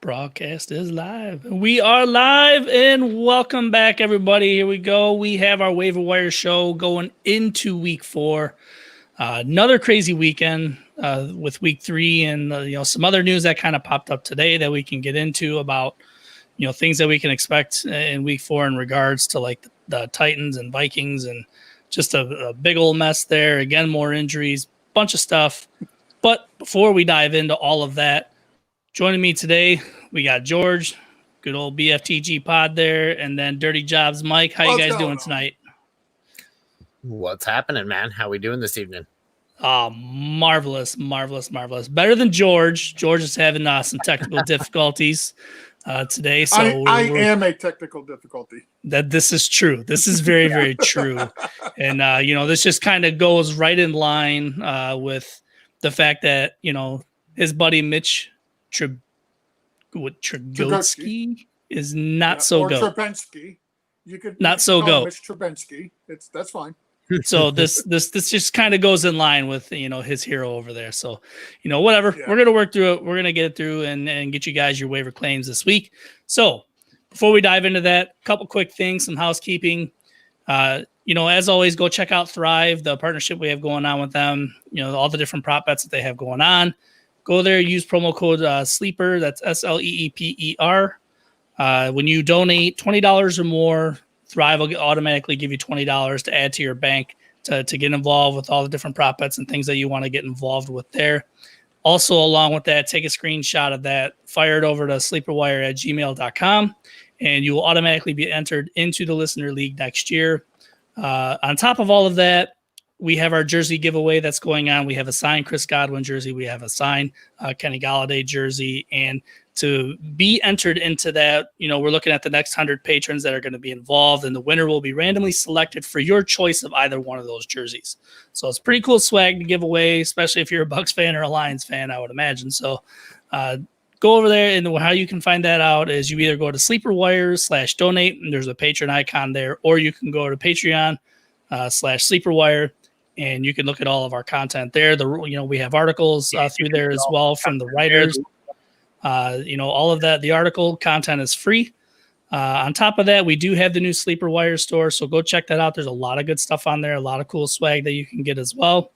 Broadcast is live. We are live and welcome back, everybody. Here we go. We have our waiver wire show going into week 4. Another crazy weekend with week 3 and some other news that kind of popped up today that we can get into about things that we can expect in week 4 in regards to like the Titans and Vikings and just a big old mess there. Again, more injuries, bunch of stuff. But before we dive into all of that, joining me today, we got George, good old BFTG pod there, and then Dirty Jobs Mike. How you guys doing tonight? What's happening, man? How we doing this evening? Marvelous. Better than George. George is having some technical difficulties today. So I am a technical difficulty. This is true. This is very, very true. And, this just kind of goes right in line with the fact that, his buddy Mitch Trubisky is not so go. Trubisky. You could not so go. Mitch Trubisky. That's fine. So this just kind of goes in line with his hero over there. So whatever. Yeah. We're gonna work through it. We're gonna get it through and get you guys your waiver claims this week. So before we dive into that, a couple quick things, some housekeeping. As always, go check out Thrive, the partnership we have going on with them. All the different prop bets that they have going on. Go there, use promo code SLEEPER, that's SLEEPER. When you donate $20 or more, Thrive will automatically give you $20 to add to your bank to get involved with all the different prop bets and things that you want to get involved with there. Also, along with that, take a screenshot of that, fire it over to sleeperwire@gmail.com, and you will automatically be entered into the Listener League next year. On top of all of that, we have our jersey giveaway that's going on. We have a signed Chris Godwin jersey. We have a signed Kenny Golladay jersey. And to be entered into that, we're looking at the next 100 patrons that are going to be involved, and the winner will be randomly selected for your choice of either one of those jerseys. So it's pretty cool swag to give away, especially if you're a Bucs fan or a Lions fan, I would imagine. So go over there, and how you can find that out is you either go to SleeperWire/donate, and there's a patron icon there, or you can go to Patreon /SleeperWire. And you can look at all of our content there. We have articles through there as well from the writers. All of that. The article content is free. On top of that, we do have the new Sleeper Wire store, so go check that out. There's a lot of good stuff on there, a lot of cool swag that you can get as well.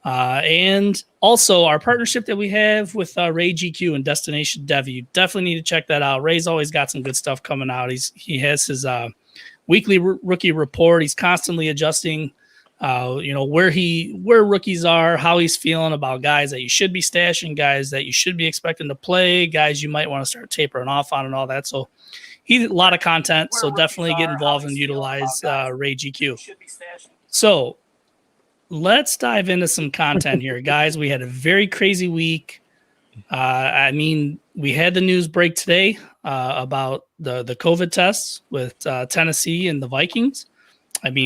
And also our partnership that we have with Ray GQ and Destination Dev. You definitely need to check that out. Ray's always got some good stuff coming out. He has his weekly rookie report. He's constantly adjusting where rookies are, how he's feeling about guys that you should be stashing, guys that you should be expecting to play, guys you might want to start tapering off on and all that. So he's a lot of content. So definitely get involved and utilize Ray GQ. So let's dive into some content here, guys. We had a very crazy week. We had the news break today about the COVID tests with Tennessee and the Vikings.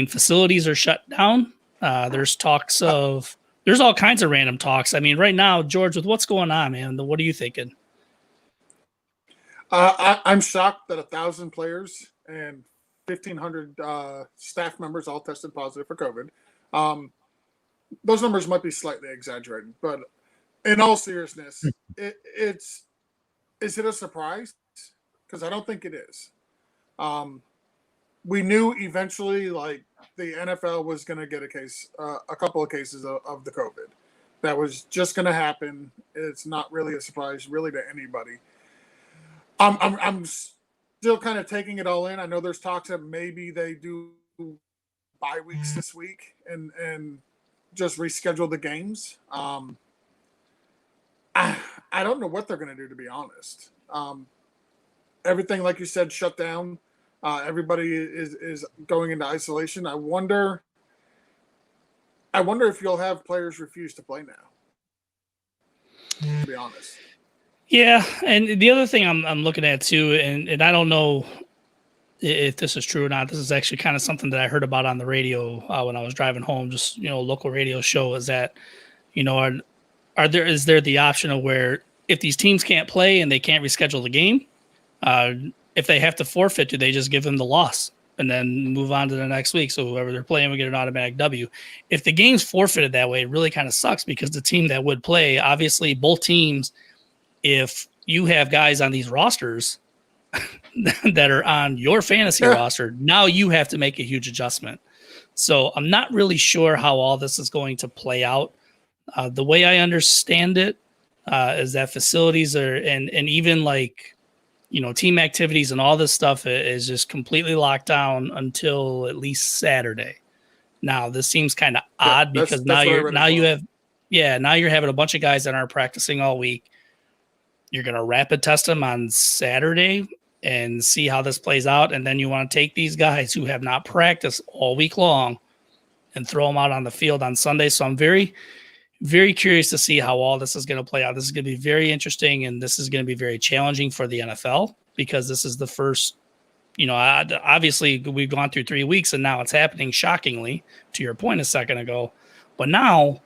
Facilities are shut down. There's all kinds of random talks. Right now, George, with what's going on, man, what are you thinking? I'm shocked that 1,000 players and 1,500 staff members all tested positive for COVID. Those numbers might be slightly exaggerated, but in all seriousness, is it a surprise? Because I don't think it is. We knew eventually, like, the NFL was going to get a couple of cases of the COVID. That was just going to happen. It's not really a surprise, really, to anybody. I'm still kind of taking it all in. I know there's talks that maybe they do bye weeks this week and just reschedule the games. I don't know what they're going to do, to be honest. Everything, like you said, shut down. Everybody is going into isolation. I wonder if you'll have players refuse to play now, to be honest. Yeah, and the other thing I'm looking at too, and I don't know if this is true or not. This is actually kind of something that I heard about on the radio when I was driving home, just local radio show, is that is there the option of where if these teams can't play and they can't reschedule the game, if they have to forfeit, do they just give them the loss and then move on to the next week? So whoever they're playing will get an automatic W. If the game's forfeited that way, it really kind of sucks because the team that would play, obviously both teams, if you have guys on these rosters that are on your fantasy roster. Now you have to make a huge adjustment. So I'm not really sure how all this is going to play out. The way I understand it is that facilities are and even like, team activities and all this stuff is just completely locked down until at least Saturday. Now this seems kind of odd because now you're having a bunch of guys that aren't practicing all week. You're going to rapid test them on Saturday and see how this plays out. And then you want to take these guys who have not practiced all week long and throw them out on the field on Sunday. So I'm very, very curious to see how all this is going to play out. This is going to be very interesting, and this is going to be very challenging for the NFL because this is the first, obviously we've gone through 3 weeks and now it's happening shockingly, to your point a second ago. But now,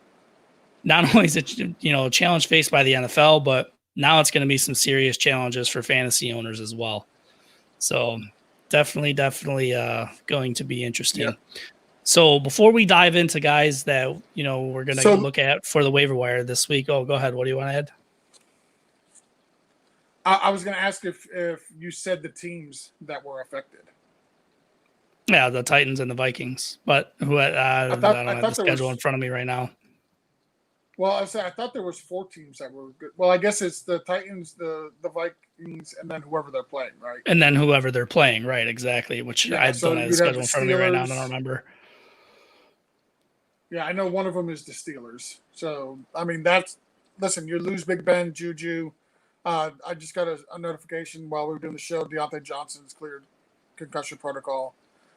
not only is it, a challenge faced by the NFL, but now it's going to be some serious challenges for fantasy owners as well. So definitely going to be interesting. Yeah. So before we dive into guys that, we're going to look at for the waiver wire this week. Oh, go ahead. What do you want to add? I was going to ask if you said the teams that were affected. Yeah, the Titans and the Vikings. But I don't have the schedule in front of me right now. Well, I thought there was 4 teams that were good. Well, I guess it's the Titans, the Vikings, and then whoever they're playing, right? And then whoever they're playing, right? Exactly. Which I don't have the schedule in front of me right now. I don't remember. Yeah, I know one of them is the Steelers. So I mean, listen. You lose Big Ben, Juju. I just got a notification while we were doing the show. Deontay Johnson's cleared concussion protocol,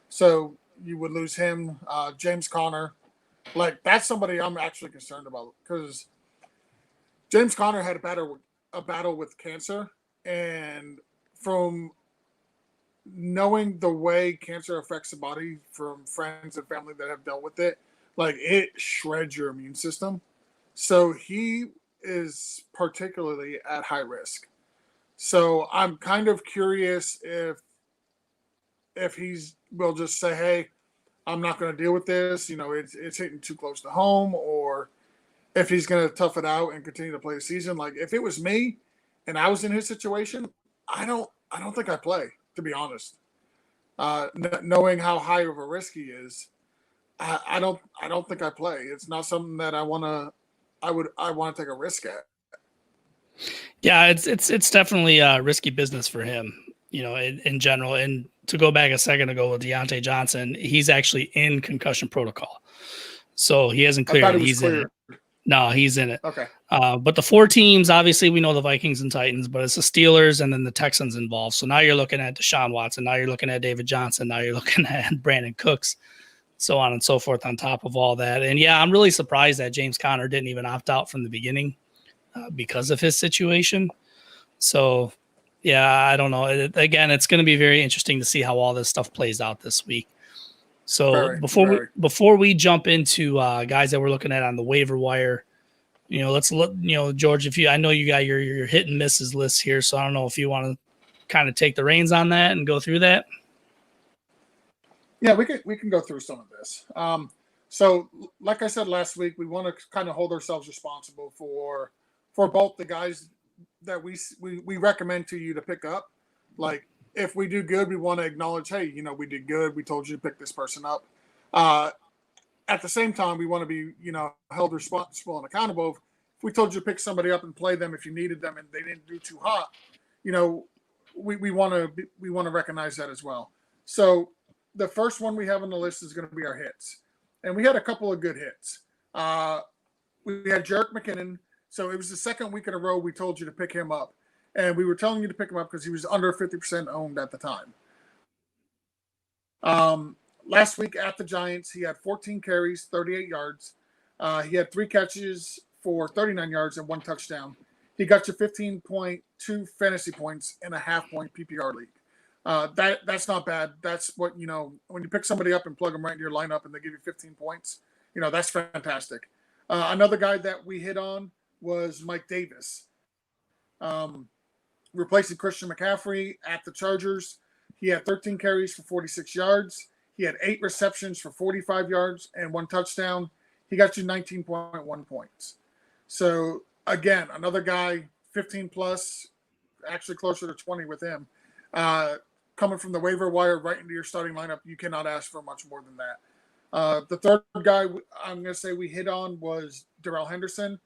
so you would lose him. James Conner. Like, that's somebody I'm actually concerned about because James Conner had a battle with cancer, and from knowing the way cancer affects the body from friends and family that have dealt with it, like, it shreds your immune system. So he is particularly at high risk. So I'm kind of curious if will just say, hey, I'm not going to deal with this. It's hitting too close to home, or if he's going to tough it out and continue to play the season. Like, if it was me and I was in his situation, I don't think I'd play, to be honest. Knowing how high of a risk he is, I don't think I play. It's not something that I want to take a risk at. Yeah, it's definitely a risky business for him, in general. And to go back a second ago with Deontay Johnson, he's actually in concussion protocol. So he hasn't cleared. He's in it. No, he's in it. Okay. But the 4 teams, obviously we know the Vikings and Titans, but it's the Steelers and then the Texans involved. So now you're looking at Deshaun Watson. Now you're looking at David Johnson. Now you're looking at Brandon Cooks, so on and so forth on top of all that. And yeah, I'm really surprised that James Conner didn't even opt out from the beginning because of his situation. So yeah, I don't know. Again, it's going to be very interesting to see how all this stuff plays out this week. So before we jump into guys that we're looking at on the waiver wire, let's look. George, I know you got your hit and misses list here, so I don't know if you want to kind of take the reins on that and go through that. Yeah, we can go through some of this. So like I said last week, we want to kind of hold ourselves responsible for both the guys that we recommend to you to pick up. Like, if we do good, we want to acknowledge, hey, we did good. We told you to pick this person up. At the same time, we want to be, held responsible and accountable. If we told you to pick somebody up and play them if you needed them and they didn't do too hot, we want to recognize that as well. So the first one we have on the list is going to be our hits, and we had a couple of good hits. We had Jerick McKinnon. So it was the second week in a row we told you to pick him up. And we were telling you to pick him up because he was under 50% owned at the time. Last week at the Giants, he had 14 carries, 38 yards. He had 3 catches for 39 yards and 1 touchdown. He got you 15.2 fantasy points in a half-point PPR league. That's not bad. That's what, when you pick somebody up and plug them right in your lineup and they give you 15 points, that's fantastic. Another guy that we hit on was Mike Davis. Replacing Christian McCaffrey at the Chargers. He had 13 carries for 46 yards. He had 8 receptions for 45 yards and 1 touchdown. He got you 19.1 points. So, again, another guy, 15 plus, actually closer to 20 with him. Coming from the waiver wire right into your starting lineup, you cannot ask for much more than that. The third guy I'm going to say we hit on was Darrell Henderson.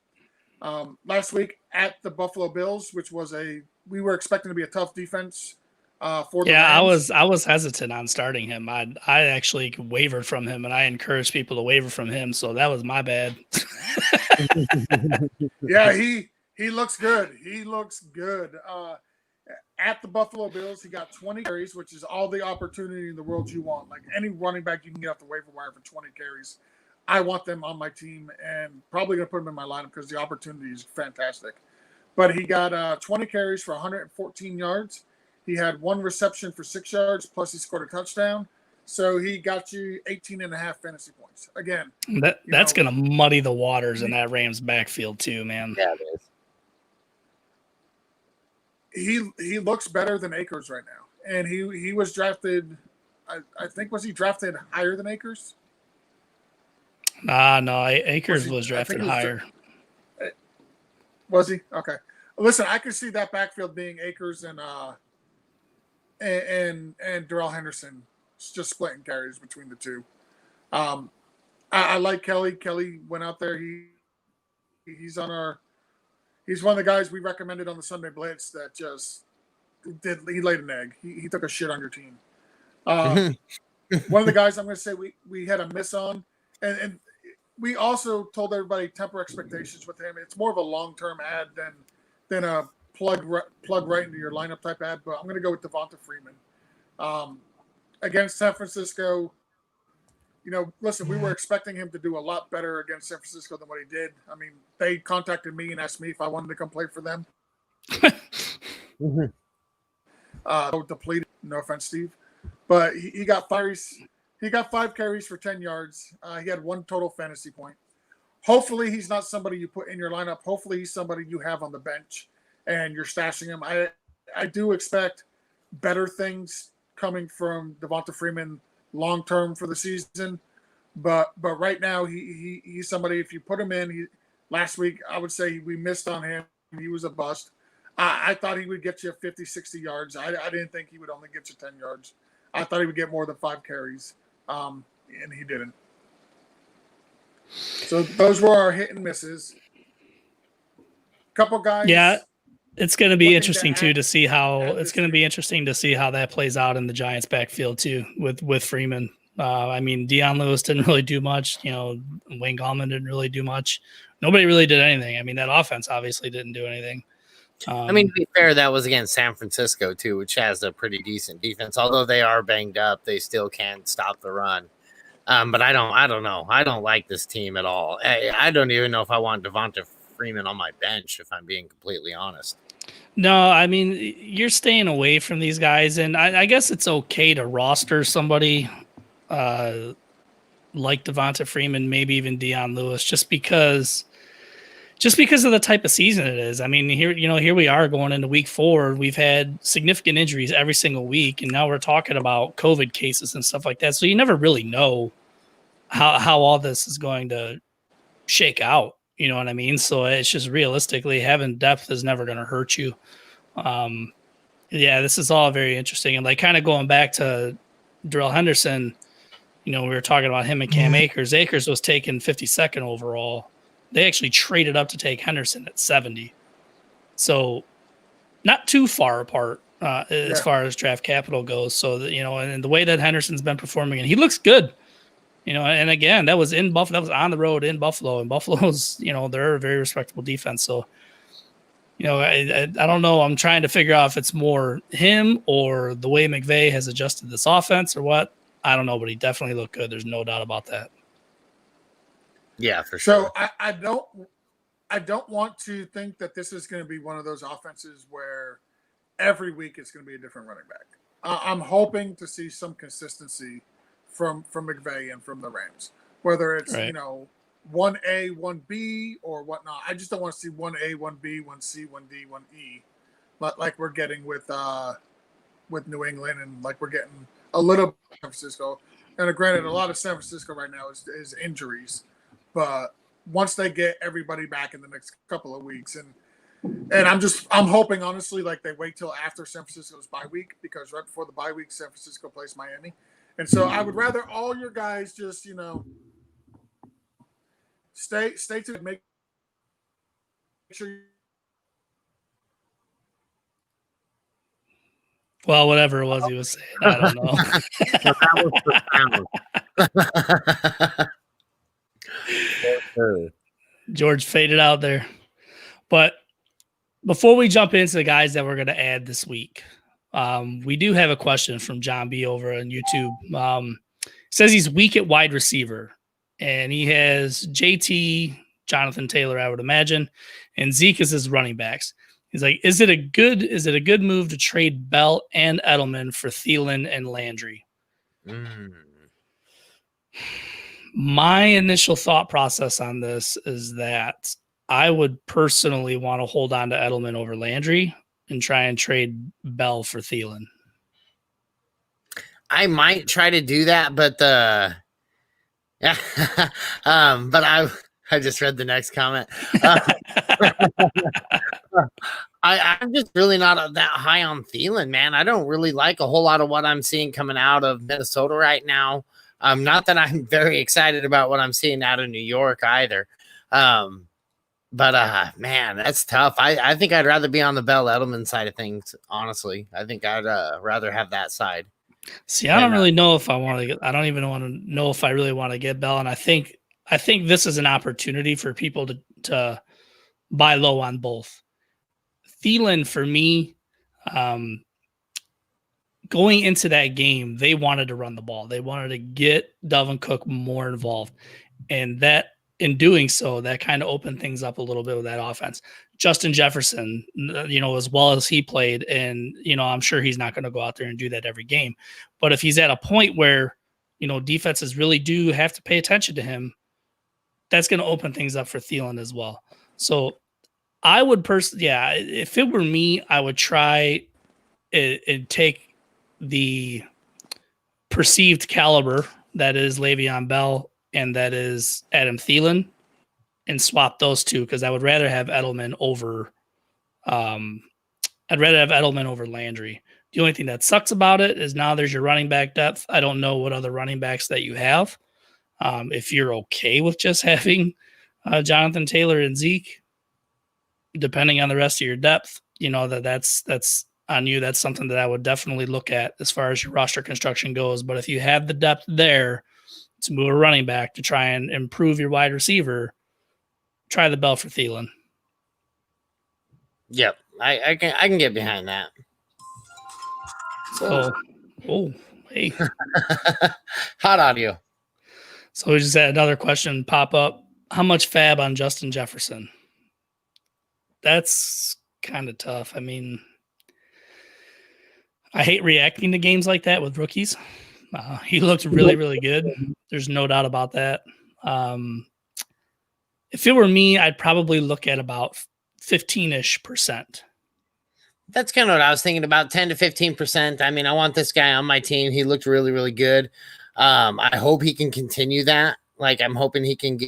Last week at the Buffalo Bills, which was we were expecting to be a tough defense for the Rams. I was hesitant on starting him. I actually wavered from him, and I encouraged people to waver from him, so that was my bad. Yeah, he looks good. He looks good. At the Buffalo Bills, he got 20 carries, which is all the opportunity in the world you want. Like any running back you can get off the waiver wire for 20 carries. I want them on my team and probably going to put them in my lineup because the opportunity is fantastic. But he got 20 carries for 114 yards. He had 1 reception for 6 yards, plus he scored a touchdown. So he got you 18.5 fantasy points. Again, that's going to muddy the waters in that Rams backfield too, man. Yeah, it is. He looks better than Akers right now. And he was drafted, I think, was he drafted higher than Akers? No, Akers was drafted higher. Was he? Okay. Listen, I could see that backfield being Akers and Darrell Henderson, just splitting carries between the two. I like Kelly. Kelly went out there. He's one of the guys we recommended on the Sunday Blitz that just he laid an egg. He took a shit on your team. One of the guys I'm going to say we had a miss on, and we also told everybody temper expectations with him. It's more of a long-term ad than a plug right into your lineup type ad. But I'm going to go with Devonta Freeman against San Francisco. Listen, we were expecting him to do a lot better against San Francisco than what he did. I mean, they contacted me and asked me if I wanted to come play for them. Depleted. No offense, Steve, but he got fires. He got 5 carries for 10 yards. He had 1 total fantasy point. Hopefully, he's not somebody you put in your lineup. Hopefully, he's somebody you have on the bench and you're stashing him. I do expect better things coming from Devonta Freeman long term for the season, but right now he's somebody. If you put him in, last week I would say we missed on him. He was a bust. I thought he would get you 50, 60 yards. I didn't think he would only get you 10 yards. I thought he would get more than 5 carries. And he didn't. So those were our hit and misses. Couple guys. Yeah, it's going to be interesting to see how that plays out in the Giants' backfield too with Freeman. I mean, Deion Lewis didn't really do much. Wayne Gallman didn't really do much. Nobody really did anything. I mean, that offense obviously didn't do anything. I mean, to be fair, that was against San Francisco too, which has a pretty decent defense. Although they are banged up, they still can't stop the run. But I don't know. I don't like this team at all. I don't even know if I want Devonta Freeman on my bench, if I'm being completely honest. No, I mean, you're staying away from these guys, and I guess it's okay to roster somebody like Devonta Freeman, maybe even Deion Lewis, just because of the type of season it is. I mean, here we are going into week 4. We've had significant injuries every single week, and now we're talking about COVID cases and stuff like that. So you never really know how all this is going to shake out. You know what I mean? So it's just realistically having depth is never going to hurt you. This is all very interesting. And like kind of going back to Darrell Henderson, we were talking about him and Cam Akers. Akers was taken 52nd overall. They actually traded up to take Henderson at 70. So not too far apart as far as draft capital goes. So, and the way that Henderson's been performing, and he looks good. And again, that was in Buffalo. That was on the road in Buffalo, and Buffalo's, they're a very respectable defense. So, I don't know. I'm trying to figure out if it's more him or the way McVay has adjusted this offense or what. I don't know, but he definitely looked good. There's no doubt about that. Yeah, for sure. So I don't want to think that this is going to be one of those offenses where every week it's going to be a different running back. I'm hoping to see some consistency from McVay and from the Rams, whether it's, 1A, 1B or whatnot. I just don't want to see 1A, 1B, 1C, 1D, 1E, like we're getting with New England and like we're getting a little San Francisco. And granted, a lot of San Francisco right now is injuries, but once they get everybody back in the next couple of weeks, and And I'm hoping honestly, like they wait till after San Francisco's bye week, because right before the bye week, San Francisco plays Miami. And so I would rather all your guys just, stay to make sure. Well, whatever it was he was saying, I don't know. That was George faded out there. But before we jump into the guys that we're going to add this week, we do have a question from John B over on YouTube. Says he's weak at wide receiver, and he has JT, Jonathan Taylor, I would imagine, and Zeke as his running backs. He's like, is it a good move to trade Bell and Edelman for Thielen and Landry? My initial thought process on this is that I would personally want to hold on to Edelman over Landry and try and trade Bell for Thielen. I might try to do that, but I just read the next comment. I'm just really not that high on Thielen, man. I don't really like a whole lot of what I'm seeing coming out of Minnesota right now. Not that I'm very excited about what I'm seeing out of New York either. But man, that's tough. I think I'd rather be on the Bell Edelman side of things, honestly. I think I'd rather have that side. See, I don't really know if I want to get, I don't even want to know if I really want to get Bell. And I think this is an opportunity for people to buy low on both. Thielen, for me, going into that game, they wanted to run the ball. They wanted to get Dalvin Cook more involved. And that, in doing so, that kind of opened things up a little bit with that offense. Justin Jefferson, as well as he played, and, I'm sure he's not going to go out there and do that every game. But if he's at a point where, defenses really do have to pay attention to him, that's going to open things up for Thielen as well. So I would if it were me, I would try and take the perceived caliber that is Le'Veon Bell and that is Adam Thielen and swap those two, because I would rather have Edelman over Landry. The only thing that sucks about it is now there's your running back depth. I don't know what other running backs that you have. If you're okay with just having Jonathan Taylor and Zeke, depending on the rest of your depth, that's on you. That's something that I would definitely look at as far as your roster construction goes. But if you have the depth there to move a running back to try and improve your wide receiver, try the Bell for Thielen. Yep, I can get behind that. So, hey, hot audio. So we just had another question pop up. How much fab on Justin Jefferson? That's kind of tough. I mean, I hate reacting to games like that with rookies. He looked really, really good. There's no doubt about that. If it were me, I'd probably look at about 15-ish%. That's kind of what I was thinking about, 10 to 15%. I mean, I want this guy on my team. He looked really, really good. I hope he can continue that. Like, I'm hoping he can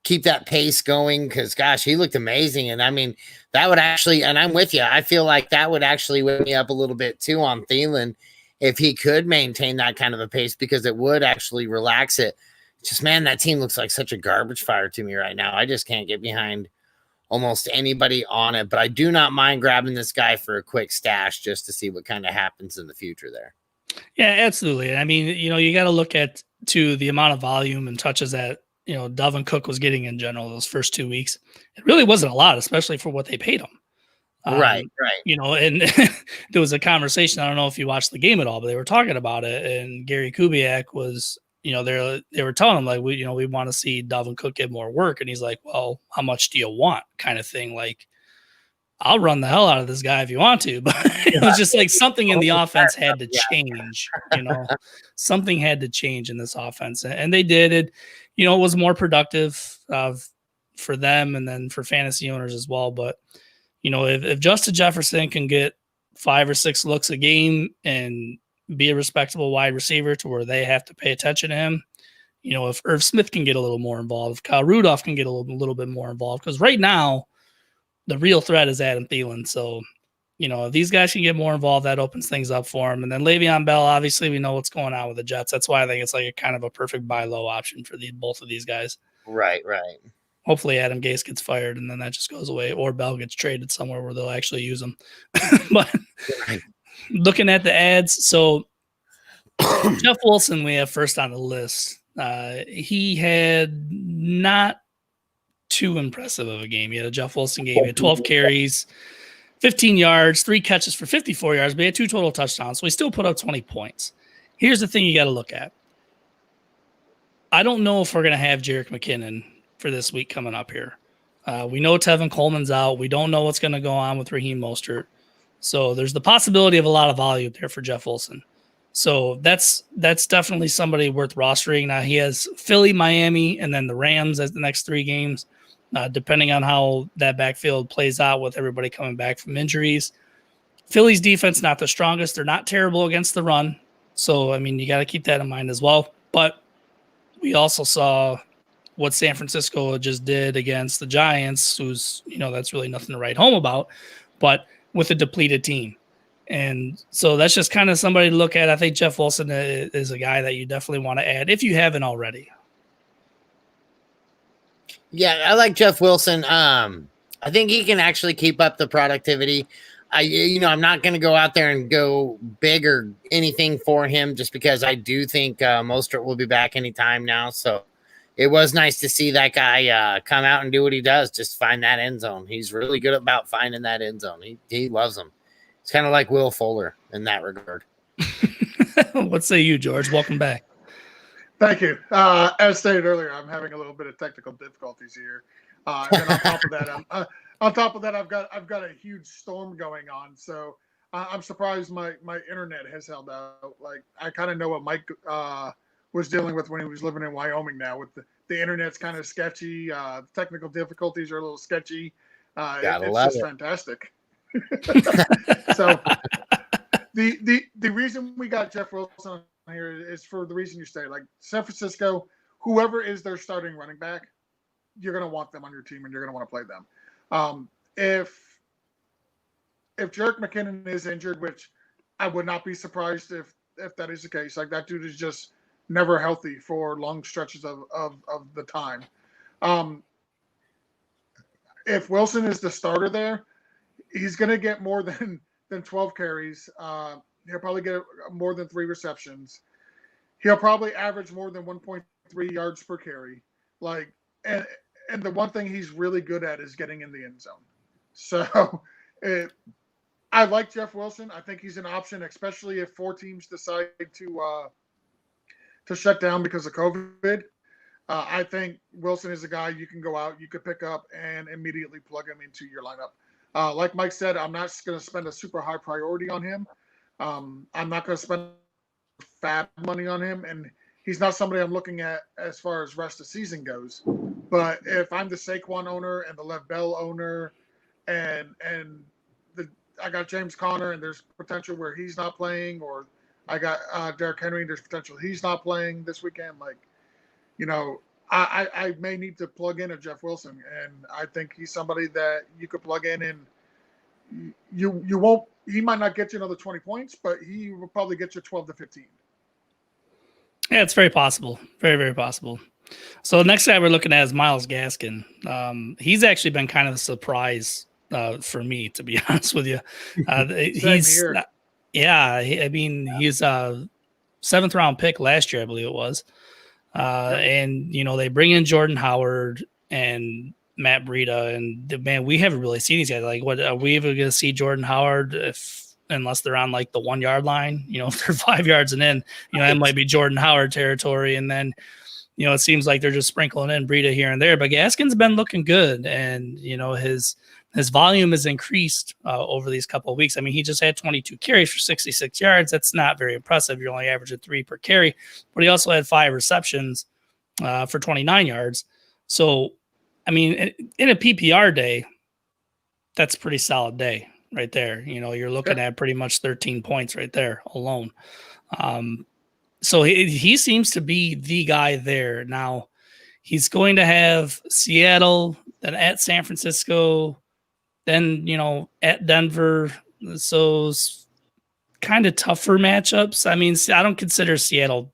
keep that pace going, because, gosh, he looked amazing. And, I mean, that would actually – and I'm with you. I feel like that would actually wake me up a little bit, too, on Thielen if he could maintain that kind of a pace, because it would actually relax it. Just, man, that team looks like such a garbage fire to me right now. I just can't get behind almost anybody on it. But I do not mind grabbing this guy for a quick stash just to see what kind of happens in the future there. Yeah, absolutely. I mean, you got to look at the amount of volume and touches that, Dalvin Cook was getting in general those first 2 weeks. It really wasn't a lot, especially for what they paid him. Right. And there was a conversation. I don't know if you watched the game at all, but they were talking about it. And Gary Kubiak was, they were telling him, like, we want to see Dalvin Cook get more work. And he's like, well, how much do you want, kind of thing? Like, I'll run the hell out of this guy if you want to, but it was just like something in the offense had to change, something had to change in this offense. And they did it. It was more productive for them and then for fantasy owners as well. But, if Justin Jefferson can get 5 or 6 looks a game and be a respectable wide receiver to where they have to pay attention to him, if Irv Smith can get a little more involved, if Kyle Rudolph can get a little bit more involved, because right now the real threat is Adam Thielen. So, if these guys can get more involved, that opens things up for him. And then Le'Veon Bell, obviously, we know what's going on with the Jets. That's why I think it's like a kind of a perfect buy low option for both of these guys. Right. Hopefully Adam Gase gets fired and then that just goes away, or Bell gets traded somewhere where they'll actually use him. But looking at the ads, so Jeff Wilson we have first on the list. He had not too impressive of a game. He had a Jeff Wilson game. He had 12 carries, 15 yards, 3 catches for 54 yards, but he had 2 total touchdowns. So he still put up 20 points. Here's the thing you got to look at. I don't know if we're going to have Jerick McKinnon for this week coming up here. We know Tevin Coleman's out. We don't know what's going to go on with Raheem Mostert. So there's the possibility of a lot of volume there for Jeff Wilson. So that's definitely somebody worth rostering. Now he has Philly, Miami, and then the Rams as the next 3 games. Depending on how that backfield plays out with everybody coming back from injuries. Philly's defense, not the strongest. They're not terrible against the run. So, you got to keep that in mind as well. But we also saw what San Francisco just did against the Giants, who's, that's really nothing to write home about, but with a depleted team. And so that's just kind of somebody to look at. I think Jeff Wilson is a guy that you definitely want to add if you haven't already. Yeah, I like Jeff Wilson. I think he can actually keep up the productivity. I'm not going to go out there and go big or anything for him just because I do think Mostert will be back anytime now. So it was nice to see that guy come out and do what he does, just find that end zone. He's really good about finding that end zone. He loves them. It's kind of like Will Fuller in that regard. What say you, George? Welcome back. Thank you. As stated earlier, I'm having a little bit of technical difficulties here, and then on top of that, I've got a huge storm going on. So I'm surprised my internet has held out. Like I kind of know what Mike was dealing with when he was living in Wyoming. Now with the internet's kind of sketchy. Technical difficulties are a little sketchy. It's just fantastic. So the reason we got Jeff Wilson here is for the reason you say, like San Francisco, whoever is their starting running back, you're going to want them on your team and you're going to want to play them. If Jerick McKinnon is injured, which I would not be surprised if that is the case, like that dude is just never healthy for long stretches of the time. If Wilson is the starter there, he's going to get more than 12 carries. He'll probably get more than 3 receptions. He'll probably average more than 1.3 yards per carry. And the one thing he's really good at is getting in the end zone. So I like Jeff Wilson. I think he's an option, especially if 4 teams decide to shut down because of COVID. I think Wilson is a guy you can go out, you could pick up, and immediately plug him into your lineup. Like Mike said, I'm not going to spend a super high priority on him. I'm not going to spend fat money on him, and he's not somebody I'm looking at as far as rest of season goes. But if I'm the Saquon owner and the Lev Bell owner, and I got James Conner, and there's potential where he's not playing, or I got Derrick Henry, and there's potential he's not playing this weekend. I may need to plug in a Jeff Wilson, and I think he's somebody that you could plug in, and you won't. He might not get you another 20 points, but he will probably get you 12 to 15. Yeah, it's very possible. Very, very possible. So the next guy we're looking at is Myles Gaskin. He's actually been kind of a surprise for me, to be honest with you. He's a 7th round pick last year, I believe it was. And they bring in Jordan Howard and Matt Breida, and man, we haven't really seen these guys. Like, what are we ever going to see Jordan Howard unless they're on like the 1 yard line? If they're 5 yards and in, that might be Jordan Howard territory. And then, it seems like they're just sprinkling in Breida here and there. But Gaskin's been looking good, and his volume has increased over these couple of weeks. I mean, he just had 22 carries for 66 yards. That's not very impressive. You're only averaging 3 per carry, but he also had 5 receptions for 29 yards. So, I mean, in a PPR day, that's a pretty solid day right there. You're looking at pretty much 13 points right there alone. So he seems to be the guy there. Now, he's going to have Seattle, then at San Francisco, then, at Denver. So kind of tougher matchups. I mean, I don't consider Seattle,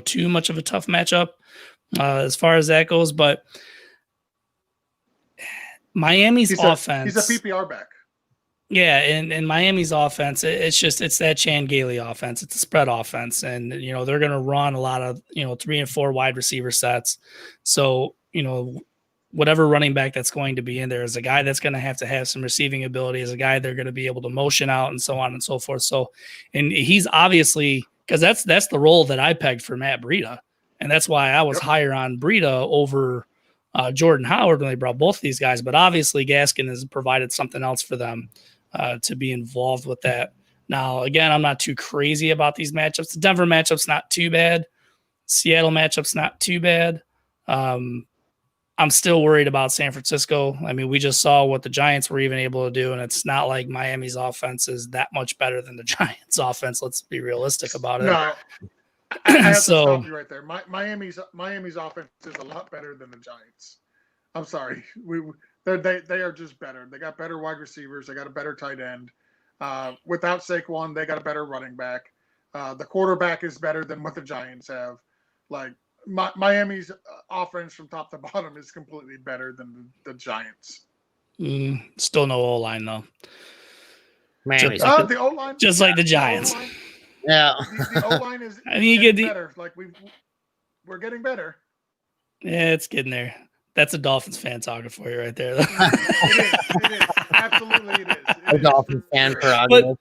too much of a tough matchup as far as that goes. But Miami's offense. He's a PPR back. Yeah, and Miami's offense, it's that Chan Gailey offense. It's a spread offense. And, they're going to run a lot of, 3 and 4 wide receiver sets. So, whatever running back that's going to be in there is a guy that's going to have some receiving ability, is a guy they're going to be able to motion out and so on and so forth. So, and he's obviously, because that's the role that I pegged for Matt Breida. And that's why I was higher on Breida over Jordan Howard when they brought both of these guys. But obviously Gaskin has provided something else for them to be involved with that. Now, again, I'm not too crazy about these matchups. The Denver matchup's not too bad. Seattle matchup's not too bad. I'm still worried about San Francisco. I mean, we just saw what the Giants were even able to do, and it's not like Miami's offense is that much better than the Giants' offense. Let's be realistic about it. No, I have to stop you right there. Miami's offense is a lot better than the Giants. I'm sorry. They are just better. They got better wide receivers. They got a better tight end. Without Saquon, they got a better running back. The quarterback is better than what the Giants have. Like, Miami's offense from top to bottom is completely better than the Giants. Still no O-line, though. Miami's the O-line, just like the Giants. Yeah, the O-line is getting better. Like we're getting better. Yeah, it's getting there. That's a Dolphins fan talking for you right there. It is. Absolutely, it is. A Dolphins fan for But,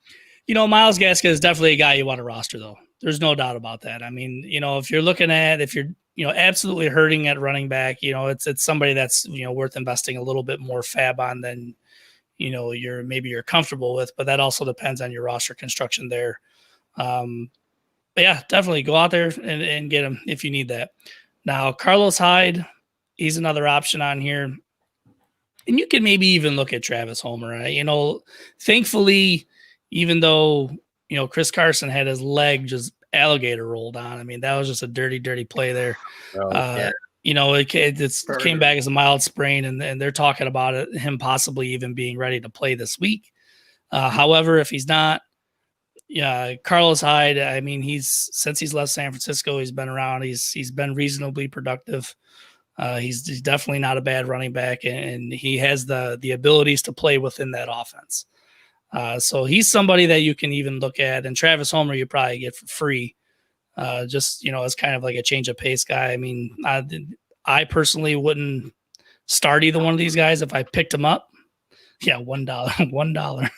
Myles Gaskin is definitely a guy you want to roster, though. There's no doubt about that. I mean, if you're absolutely hurting at running back, it's somebody that's, worth investing a little bit more fab on than, you're comfortable with, but that also depends on your roster construction there. But yeah, definitely go out there and get him if you need that. Now, Carlos Hyde, he's another option on here. And you can maybe even look at Travis Homer. Thankfully, even though, Chris Carson had his leg just alligator rolled on. I mean, that was just a dirty, dirty play there. yeah. It came back as a mild sprain, and they're talking about him possibly even being ready to play this week. However, if he's not, Carlos Hyde, I mean, since he's left San Francisco, he's been around. He's been reasonably productive. He's definitely not a bad running back, and he has the abilities to play within that offense. So he's somebody that you can even look at. And Travis Homer, you probably get for free, just, as kind of like a change of pace guy. I mean, I personally wouldn't start either one of these guys if I picked him up. Yeah, $1. $1.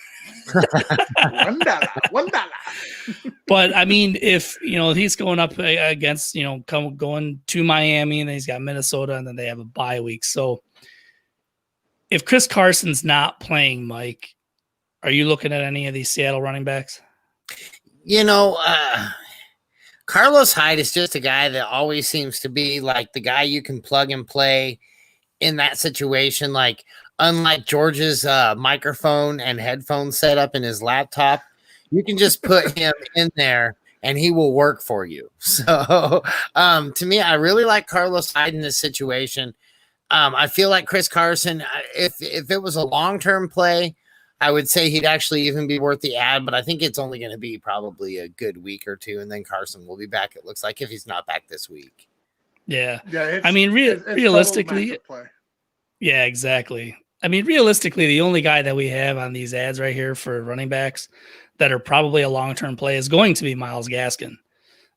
$1. But I mean, if he's going up against going to Miami, and then he's got Minnesota, and then they have a bye week. So if Chris Carson's not playing, Mike, are you looking at any of these Seattle running backs? Carlos Hyde is just a guy that always seems to be like the guy you can plug and play in that situation. Like, unlike George's microphone and headphone setup in his laptop, you can just put him in there and he will work for you. So to me, I really like Carlos Hyde in this situation. I feel like Chris Carson, if it was a long-term play, I would say he'd actually even be worth the ad, but I think it's only going to be probably a good week or two, and then Carson will be back, it looks like, if he's not back this week. Yeah. Yeah. I mean, realistically, yeah, exactly. I mean, realistically, the only guy that we have on these ads right here for running backs that are probably a long-term play is going to be Myles Gaskin.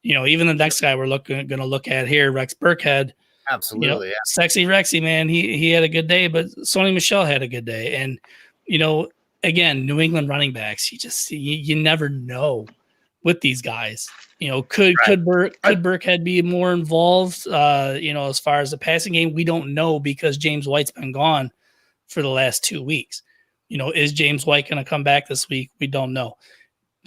Even the next guy we're going to look at here, Rex Burkhead. Absolutely. Sexy Rexy, man. He had a good day, but Sony Michel had a good day. And, again, New England running backs, you never know with these guys. Could Burkhead be more involved, as far as the passing game? We don't know because James White's been gone for the last 2 weeks. Is James White going to come back this week? We don't know.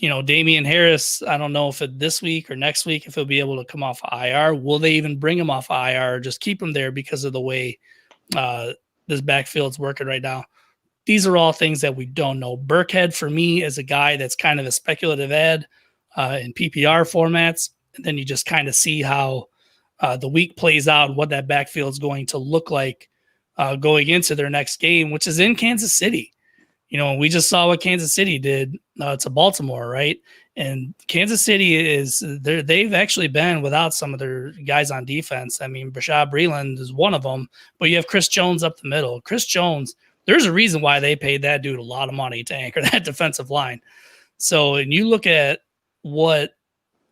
Damian Harris, I don't know if this week or next week, if he'll be able to come off of IR. Will they even bring him off of IR or just keep him there because of the way this backfield's working right now? These are all things that we don't know. Burkhead, for me, is a guy that's kind of a speculative ad in PPR formats. And then you just kind of see how the week plays out and what that backfield is going to look like going into their next game, which is in Kansas City. We just saw what Kansas City did to Baltimore, right? And Kansas City they've actually been without some of their guys on defense. I mean, Bashaud Breeland is one of them, but you have Chris Jones up the middle. Chris Jones, there's a reason why they paid that dude a lot of money to anchor that defensive line. So, and you look at what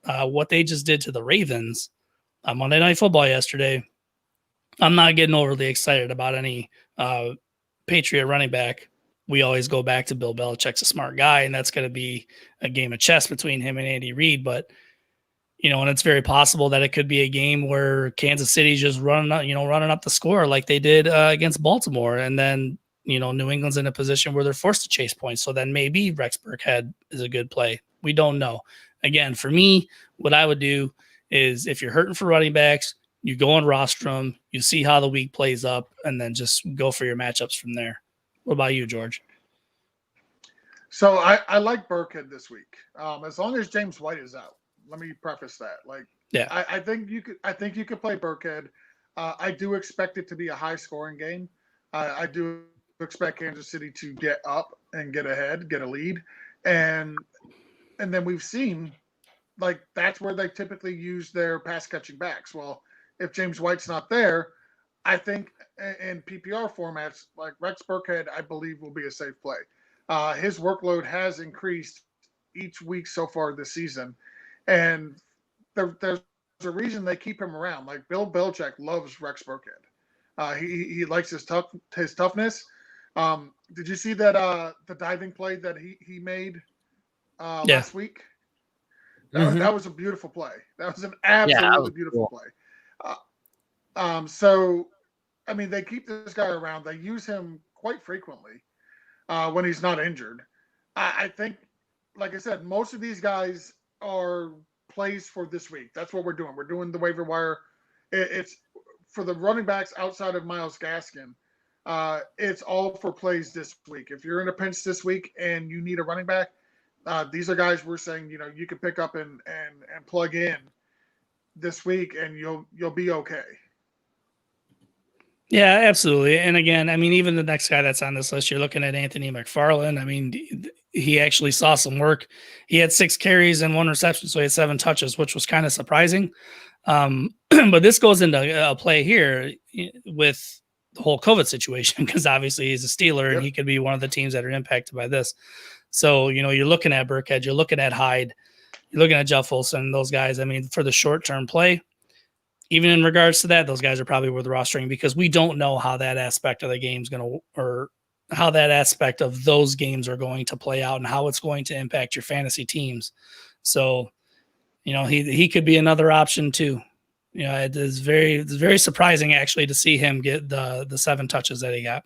they just did to the Ravens on Monday Night Football yesterday. I'm not getting overly excited about any Patriot running back. We always go back to Bill Belichick's a smart guy, and that's going to be a game of chess between him and Andy Reid. But, and it's very possible that it could be a game where Kansas City's just running up the score like they did against Baltimore. And then, New England's in a position where they're forced to chase points. So then maybe Rex Burkhead is a good play. We don't know. Again, for me, what I would do is if you're hurting for running backs, you go and roster them, you see how the week plays up, and then just go for your matchups from there. What about you, George? So I like Burkhead this week, as long as James White is out. Let me preface that. I think you could play Burkhead. I do expect it to be a high scoring game. I do expect Kansas City to get up and get ahead, get a lead, and then we've seen that's where they typically use their pass catching backs. Well, if James White's not there, I think in PPR formats, like Rex Burkhead, I believe will be a safe play. His workload has increased each week so far this season, and there's a reason they keep him around. Like Bill Belichick loves Rex Burkhead. He likes his toughness. Did you see that the diving play that he made last week? That was a beautiful play. That was an absolutely beautiful play. So, I mean, they keep this guy around. They use him quite frequently when he's not injured. I think, like I said, most of these guys are plays for this week. That's what we're doing. We're doing the waiver wire. It's for the running backs outside of Myles Gaskin. It's all for plays this week. If you're in a pinch this week and you need a running back, these are guys we're saying, you can pick up and plug in this week and you'll be okay. Yeah, absolutely. And again, I mean, even the next guy that's on this list, you're looking at Anthony McFarland. I mean, he actually saw some work. He had 6 carries and 1 reception, so he had 7 touches, which was kind of surprising. But this goes into a play here with the whole COVID situation, because obviously he's a Steeler and he could be one of the teams that are impacted by this. So, you're looking at Burkhead, you're looking at Hyde, you're looking at Jeff Wilson, those guys. I mean, for the short-term play, even in regards to that, those guys are probably worth rostering because we don't know how that aspect of the game's going to, or how that aspect of those games are going to play out and how it's going to impact your fantasy teams. So, he could be another option too. It's very surprising actually to see him get the 7 touches that he got.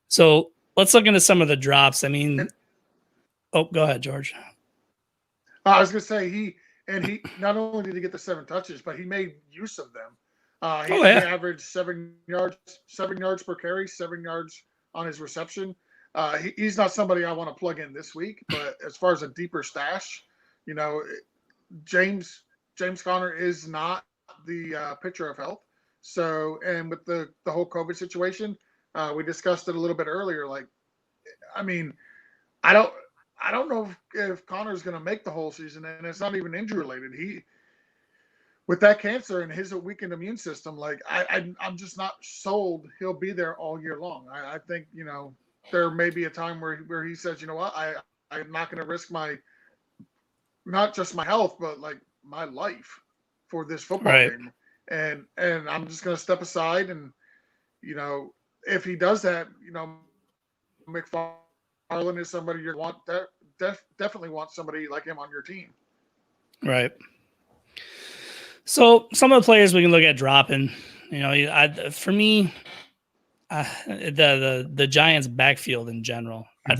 So let's look into some of the drops. I mean, go ahead, George. I was going to say he not only did he get the 7 touches, but he made use of them. He averaged 7 yards per carry, 7 yards on his reception. He's not somebody I want to plug in this week, but as far as a deeper stash, James Conner is not the picture of health. So, and with the whole COVID situation, we discussed it a little bit earlier. I mean, I don't know if Connor's going to make the whole season, and it's not even injury related. With that cancer and his weakened immune system, I'm just not sold he'll be there all year long. I think, there may be a time where he says, you know what, I'm not going to risk not just my health, but my life for this football game. And I'm just going to step aside and, if he does that, McFarland is somebody you want that definitely want somebody like him on your team. Right. So some of the players we can look at dropping, for me, the Giants backfield in general, I'd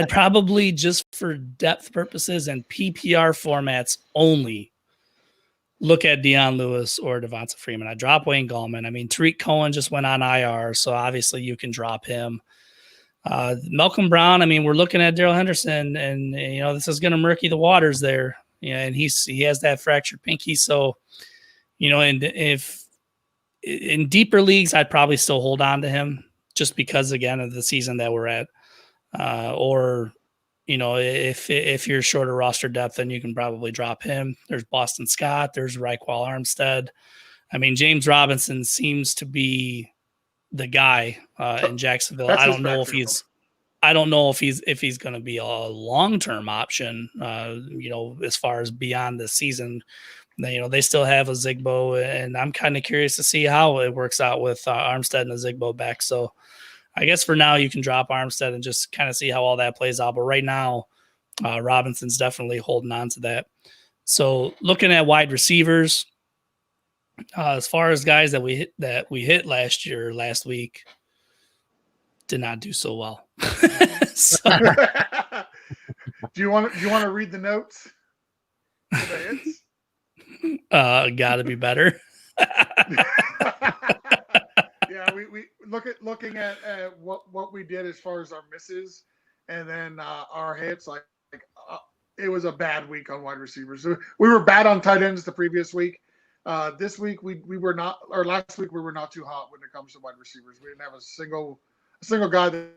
probably just for depth purposes and PPR formats only look at Deion Lewis or Devonta Freeman. I drop Wayne Gallman. I mean, Tariq Cohen just went on IR, so obviously you can drop him. Malcolm Brown, I mean, we're looking at Darrell Henderson, and this is going to murky the waters there. and he has that fractured pinky. So, and if in deeper leagues, I'd probably still hold on to him just because, again, of the season that we're at. Or, if you're short of roster depth, then you can probably drop him. There's Boston Scott. There's Raekwon Armstead. I mean, James Robinson seems to be the guy in Jacksonville. I don't know if he's going to be a long-term option, as far as beyond the season. They still have a Zigbo, and I'm kind of curious to see how it works out with Armstead and a Zigbo back. So I guess for now you can drop Armstead and just kind of see how all that plays out. But right now, Robinson's definitely holding on to that. So looking at wide receivers, as far as guys that we hit last week, did not do so well. So, do you want to read the notes for the hits? Got to be better. Yeah, we looking at what we did as far as our misses, and then our hits. It was a bad week on wide receivers. We were bad on tight ends the previous week. This week we were not, or last week we were not too hot when it comes to wide receivers. We didn't have a single guy that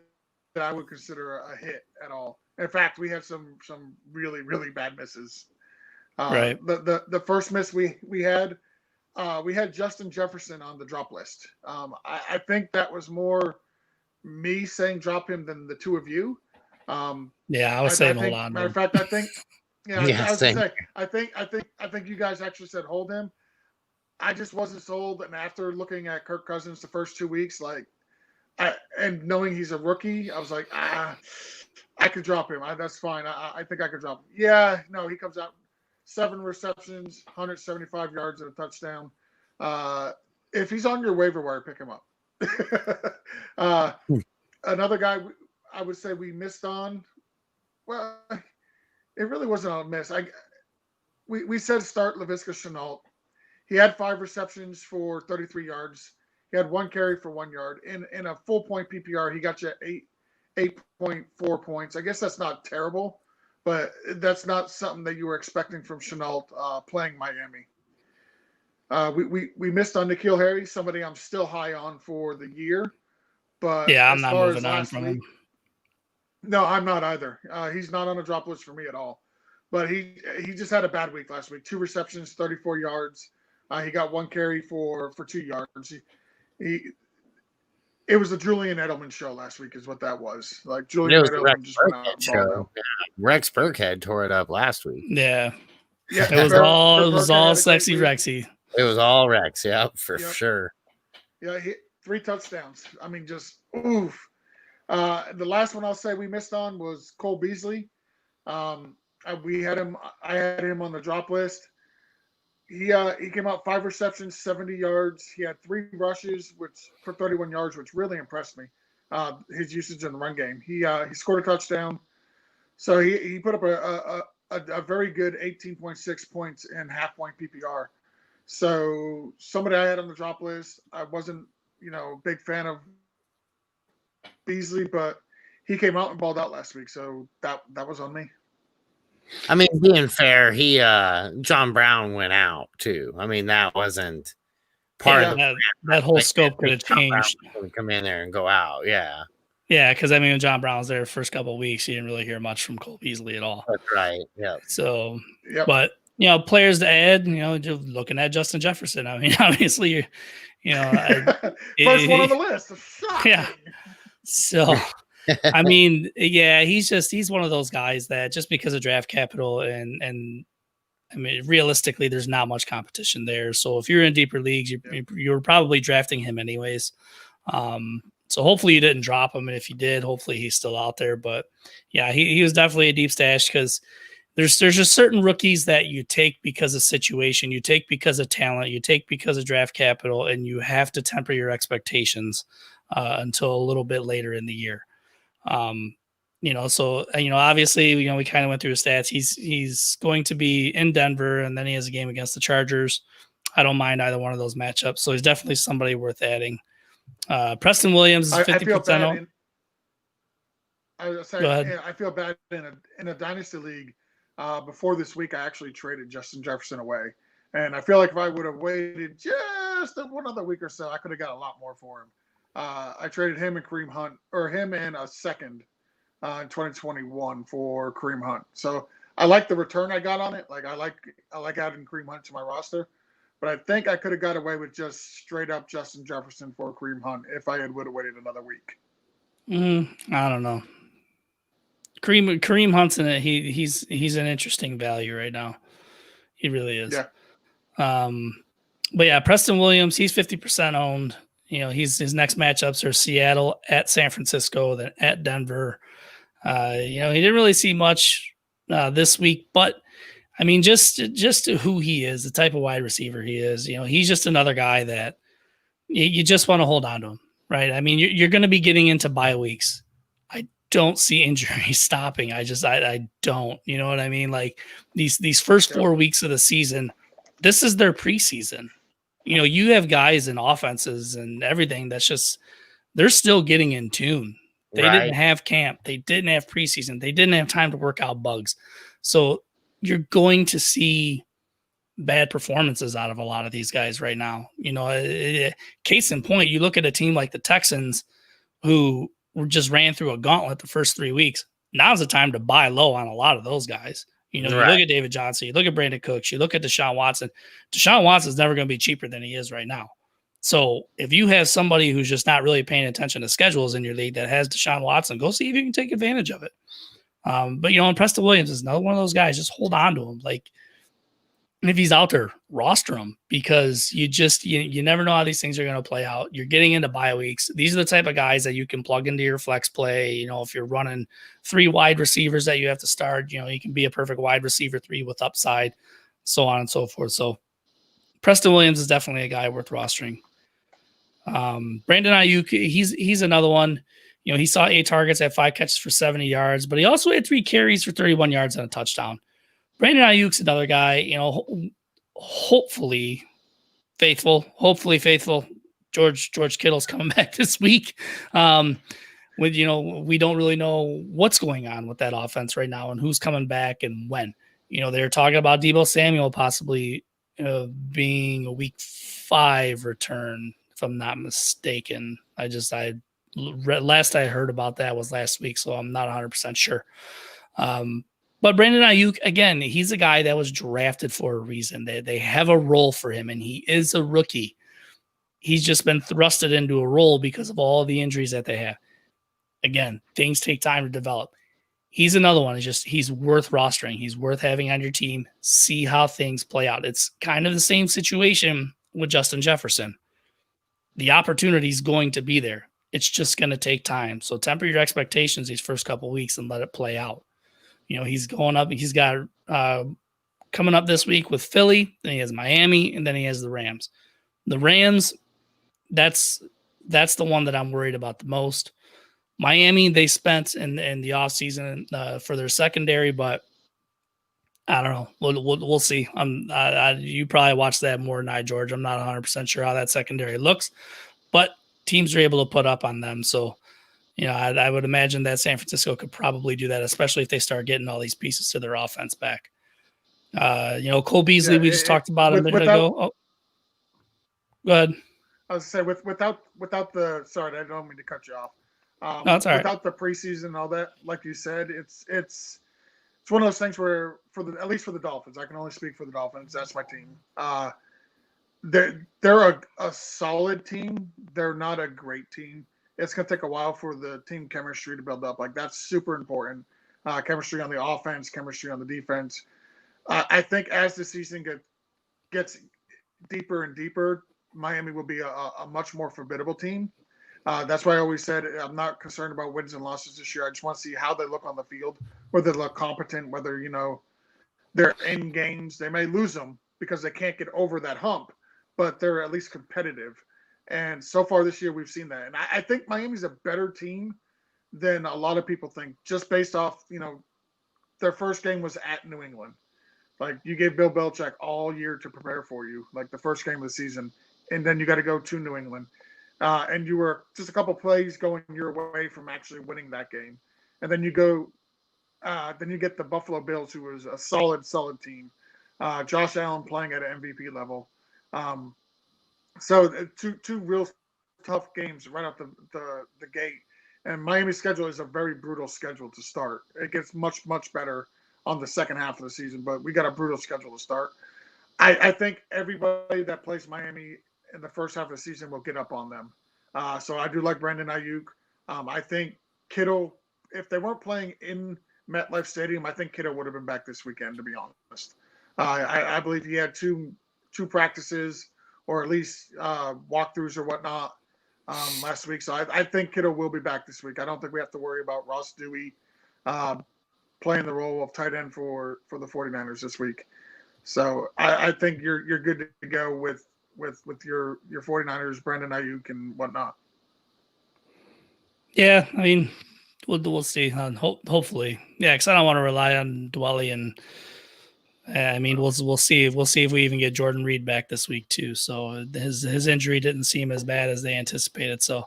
I would consider a hit at all. In fact, we had some really, really bad misses. Right. The first miss we had Justin Jefferson on the drop list. I think that was more me saying drop him than the two of you. I was saying hold on. Matter of fact, I think. Yeah, Yeah, I was same. gonna say, I think you guys actually said hold him. I just wasn't sold, and after looking at Kirk Cousins the first 2 weeks, and knowing he's a rookie, I was like, I could drop him. That's fine. I think I could drop him. Yeah, no, he comes out 7 receptions, 175 yards and a touchdown. If he's on your waiver wire, pick him up. Another guy I would say we missed on. Well, it really wasn't a miss. We said start Laviska Shenault. He had 5 receptions for 33 yards. He had 1 carry for 1 yard. In a full point PPR, he got you 8.4 points. I guess that's not terrible, but that's not something that you were expecting from Shenault playing Miami. We missed on N'Keal Harry, somebody I'm still high on for the year. But yeah, I'm not moving on from him. No, I'm not either. He's not on a drop list for me at all. But he just had a bad week last week. 2 receptions, 34 yards. He got 1 carry for 2 yards. It was the Julian Edelman show last week, is what that was. Like Julian Edelman just went out. Yeah. Rex Burkhead tore it up last week. Yeah, it was all sexy Rexy. It was all Rex, for sure. Yeah, 3 touchdowns. I mean, just oof. The last one I'll say we missed on was Cole Beasley. I had him on the drop list. He came out 5 receptions, 70 yards. He had 3 rushes, for 31 yards, which really impressed me. His usage in the run game. He scored a touchdown, so he put up a very good 18.6 points in half point PPR. So somebody I had on the drop list. I wasn't a big fan of Beasley, but he came out and balled out last week, so that was on me. I mean, being fair, John Brown went out too. I mean, that wasn't part of that whole scope could have changed. Come in there and go out, yeah. Yeah, because I mean, when John Brown was there the first couple of weeks, you didn't really hear much from Cole Beasley at all. That's right. Yeah. So, but players to add, just looking at Justin Jefferson. I mean, obviously, first one on the list. Yeah. So. I mean, yeah, he's one of those guys that just because of draft capital and I mean, realistically, there's not much competition there. So if you're in deeper leagues, you're probably drafting him anyways. So hopefully you didn't drop him, and if you did, hopefully he's still out there. But yeah, he was definitely a deep stash because there's just certain rookies that you take because of situation, you take because of talent, you take because of draft capital, and you have to temper your expectations until a little bit later in the year. So obviously, we kind of went through his stats. He's going to be in Denver, and then he has a game against the Chargers. I don't mind either one of those matchups. So he's definitely somebody worth adding. Preston Williams is 50% I feel bad in a dynasty league. before this week, I actually traded Justin Jefferson away. And I feel like if I would have waited just one other week or so, I could have got a lot more for him. I traded him and Kareem Hunt, or him and a second in 2021 for Kareem Hunt. So I like the return I got on it. Like I like adding Kareem Hunt to my roster. But I think I could have got away with just straight up Justin Jefferson for Kareem Hunt if I would have waited another week. I don't know. Kareem Hunt's in it. He's an interesting value right now. He really is. Yeah. But yeah, Preston Williams, he's 50% owned. His next matchups are Seattle, at San Francisco, then at Denver. He didn't really see much this week, but I mean, just who he is, the type of wide receiver he is. He's just another guy that you just want to hold on to him, right? I mean, you're going to be getting into bye weeks. I don't see injuries stopping. I don't. You know what I mean? Like these first 4 weeks of the season, this is their preseason. You have guys and offenses and everything that's just they're still getting in tune. They didn't have camp. They didn't have preseason. They didn't have time to work out bugs. So you're going to see bad performances out of a lot of these guys right now. Case in point, you look at a team like the Texans who just ran through a gauntlet the first 3 weeks. Now's the time to buy low on a lot of those guys. You look at David Johnson, you look at Brandon Cooks, you look at Deshaun Watson. Deshaun Watson's never going to be cheaper than he is right now. So if you have somebody who's just not really paying attention to schedules in your league that has Deshaun Watson, go see if you can take advantage of it. But and Preston Williams is another one of those guys. Just hold on to him. Like, and if he's out there, roster him because you never know how these things are going to play out. You're getting into bye weeks. These are the type of guys that you can plug into your flex play. If you're running 3 wide receivers that you have to start, you can be a perfect wide receiver 3 with upside, so on and so forth. So Preston Williams is definitely a guy worth rostering. Brandon Ayuk, he's another one. He saw 8 targets at 5 catches for 70 yards, but he also had 3 carries for 31 yards and a touchdown. Brandon Ayuk's another guy, hopefully faithful. George Kittle's coming back this week. We don't really know what's going on with that offense right now and who's coming back and when. They're talking about Deebo Samuel possibly being a week 5 return, if I'm not mistaken. Last I heard about that was last week, so I'm not 100% sure. But Brandon Ayuk, again, he's a guy that was drafted for a reason. They have a role for him, and he is a rookie. He's just been thrusted into a role because of all the injuries that they have. Again, things take time to develop. He's another one. He's worth rostering. He's worth having on your team. See how things play out. It's kind of the same situation with Justin Jefferson. The opportunity is going to be there. It's just going to take time. So temper your expectations these first couple of weeks and let it play out. He's going up. He's got coming up this week with Philly. Then he has Miami, and then he has the Rams. The Rams, that's the one that I'm worried about the most. Miami, they spent in the offseason for their secondary, but I don't know. We'll see. You probably watched that more than I, George. I'm not 100% sure how that secondary looks, but teams are able to put up on them. So, I would imagine that San Francisco could probably do that, especially if they start getting all these pieces to their offense back. Cole Beasley, we just talked about a minute ago. Oh, go ahead. I was going to say, without the – sorry, I don't mean to cut you off. No, it's all right. Without the preseason and all that, like you said, it's one of those things where, at least for the Dolphins, I can only speak for the Dolphins. That's my team. They're a solid team. They're not a great team. It's going to take a while for the team chemistry to build up. Like, that's super important. Chemistry on the offense, chemistry on the defense. I think as the season gets deeper and deeper, Miami will be a much more formidable team. That's why I always said I'm not concerned about wins and losses this year. I just want to see how they look on the field, whether they look competent, whether, they're in games. They may lose them because they can't get over that hump, but they're at least competitive. And so far this year, we've seen that. And I think Miami's a better team than a lot of people think, just based off, their first game was at New England. Like, you gave Bill Belichick all year to prepare for you, like the first game of the season. And then you got to go to New England. And you were just a couple plays going your way from actually winning that game. And then you go Then you get the Buffalo Bills, who was a solid team. Josh Allen playing at an MVP level. So two real tough games right out the gate. And Miami's schedule is a very brutal schedule to start. It gets much better on the second half of the season, but we got a brutal schedule to start. I think everybody that plays Miami in the first half of the season will get up on them. So I do like Brandon Ayuk. I think Kittle, if they weren't playing in MetLife Stadium, I think Kittle would have been back this weekend, to be honest. I believe he had two practices or at least walkthroughs or whatnot last week. So I think Kittle will be back this week. I don't think we have to worry about Ross Dewey playing the role of tight end for the 49ers this week. So I think you're good to go with your 49ers, Brandon Ayuk and whatnot. Yeah, I mean, we'll see. Hopefully, yeah, because I don't want to rely on Dwelly, and I mean, we'll see. We'll see if we even get Jordan Reed back this week too. So his injury didn't seem as bad as they anticipated. So,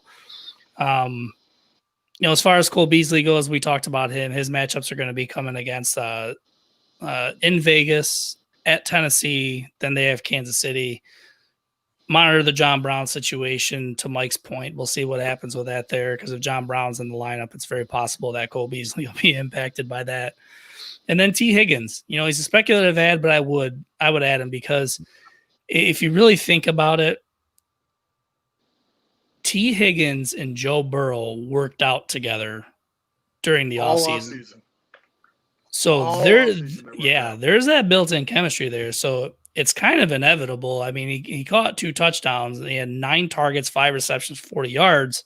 as far as Cole Beasley goes, we talked about him. His matchups are going to be coming against in Vegas, at Tennessee. Then they have Kansas City. Monitor the John Brown situation. To Mike's point, we'll see what happens with that there, because if John Brown's in the lineup, it's very possible that Cole Beasley will be impacted by that. And then T. Higgins, he's a speculative ad, but I would add him, because if you really think about it, T. Higgins and Joe Burrow worked out together during the offseason. So there's that built-in chemistry there. So it's kind of inevitable. I mean, he caught 2 touchdowns. He had 9 targets, 5 receptions, 40 yards.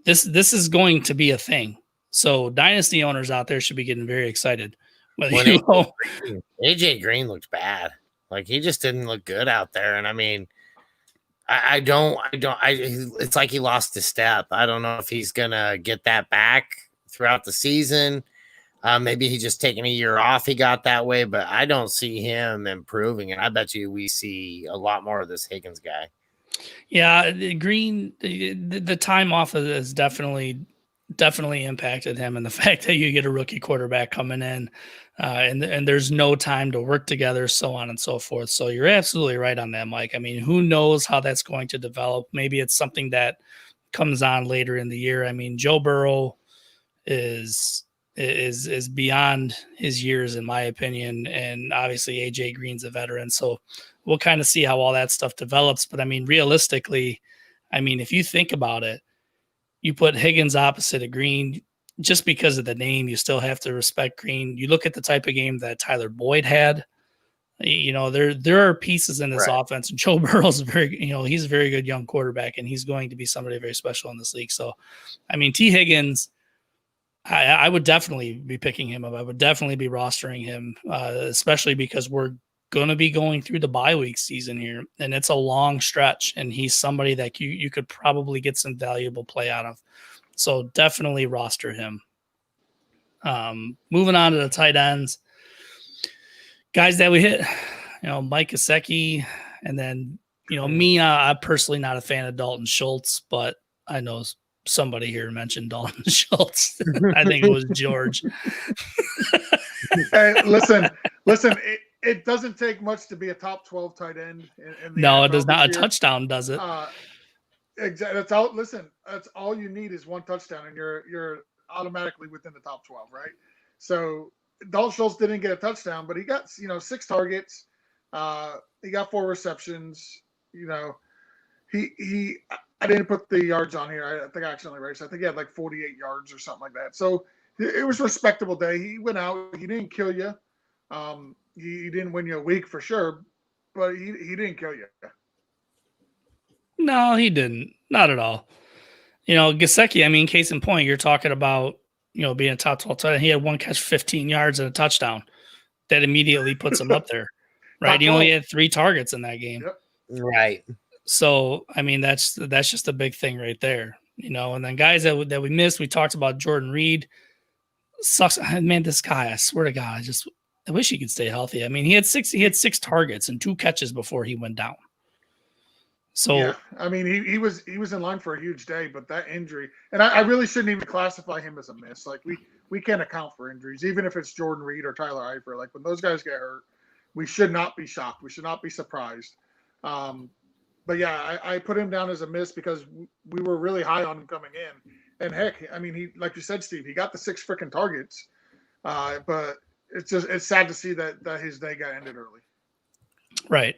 This is going to be a thing. So dynasty owners out there should be getting very excited. AJ Green looked bad. Like, he just didn't look good out there. And I mean, it's like he lost his step. I don't know if he's going to get that back throughout the season. Maybe he's just taking a year off. He got that way, but I don't see him improving. And I bet you we see a lot more of this Higgins guy. Yeah, Green, the time off has definitely impacted him, and the fact that you get a rookie quarterback coming in and there's no time to work together, so on and so forth. So you're absolutely right on that, Mike. I mean, who knows how that's going to develop? Maybe it's something that comes on later in the year. I mean, Joe Burrow is beyond his years, in my opinion, and obviously AJ Green's a veteran, so we'll kind of see how all that stuff develops. But I mean, realistically, if you think about it, you put Higgins opposite of Green, just because of the name, you still have to respect Green. You look at the type of game that Tyler Boyd had. There are pieces in this offense, and Joe Burrow's he's a very good young quarterback, and he's going to be somebody very special in this league. So, T. Higgins, I would definitely be picking him up. I would definitely be rostering him, especially because we're going to be going through the bye week season here, and it's a long stretch, and he's somebody that you could probably get some valuable play out of. So definitely roster him. Moving on to the tight ends, guys that we hit, Mike Gesicki, and then, me, I'm personally not a fan of Dalton Schultz, but I know somebody here mentioned Dalton Schultz. I think it was George. Hey, listen, it doesn't take much to be a top 12 tight end. No, it does not. A touchdown does it. Exactly. That's all. Listen, that's all you need is one touchdown, and you're automatically within the top 12, right? So Dalton Schultz didn't get a touchdown, but he got 6 targets. He got 4 receptions. He I didn't put the yards on here. I think I accidentally erased. I think he had like 48 yards or something like that. So it was a respectable day. He went out. He didn't kill you. He didn't win you a week for sure, but he didn't kill you. No, he didn't. Not at all. Gesicki, case in point, you're talking about, being a top 12 tight end. He had 1 catch, 15 yards and a touchdown. That immediately puts him up there, right? He only had 3 targets in that game. Yep. Right. So, that's just a big thing right there, and then guys that we missed, we talked about Jordan Reed. Sucks. Man, this guy, I swear to God, I wish he could stay healthy. He had 6 targets and 2 catches before he went down. So yeah, I mean, he was in line for a huge day, but that injury, and I really shouldn't even classify him as a miss. Like we can't account for injuries, even if it's Jordan Reed or Tyler Eifert. Like when those guys get hurt, we should not be shocked. We should not be surprised. But yeah, I put him down as a miss because we were really high on him coming in. And heck, I mean, he, like you said, Steve, he got the 6 freaking targets. But it's sad to see that his day got ended early. right.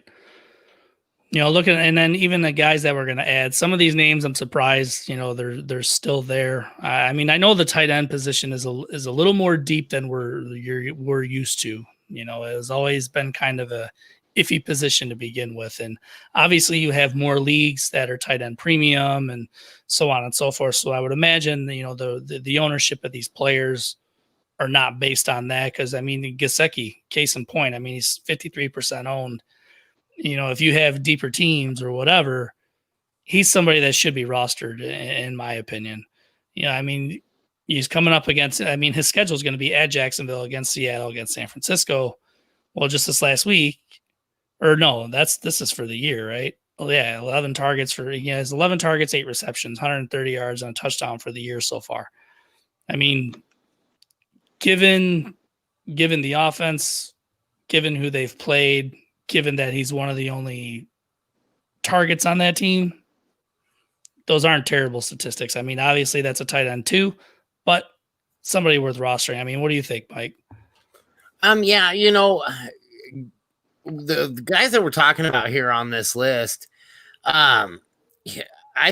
Looking, and then even the guys that we're going to add, some of these names, I'm surprised, they're still there. I mean, I know the tight end position is a little more deep than we're used to. It has always been kind of a iffy position to begin with, and obviously you have more leagues that are tight end premium and so on and so forth. So I would imagine, the ownership of these players are not based on that, because I mean, Gesicki, case in point, I mean, he's 53% owned. If you have deeper teams or whatever, he's somebody that should be rostered, in my opinion. I mean, he's coming up against, I mean, his schedule is going to be at Jacksonville, against Seattle, against San Francisco. Well, just this last week, or no, this is for the year, right? Oh yeah, 11 targets he has 11 targets, 8 receptions, 130 yards, and a touchdown for the year so far. I mean, given the offense, given who they've played, given that he's one of the only targets on that team, those aren't terrible statistics. I mean, obviously that's a tight end too, but somebody worth rostering. I mean, what do you think, Mike? Yeah, the guys that we're talking about here on this list, I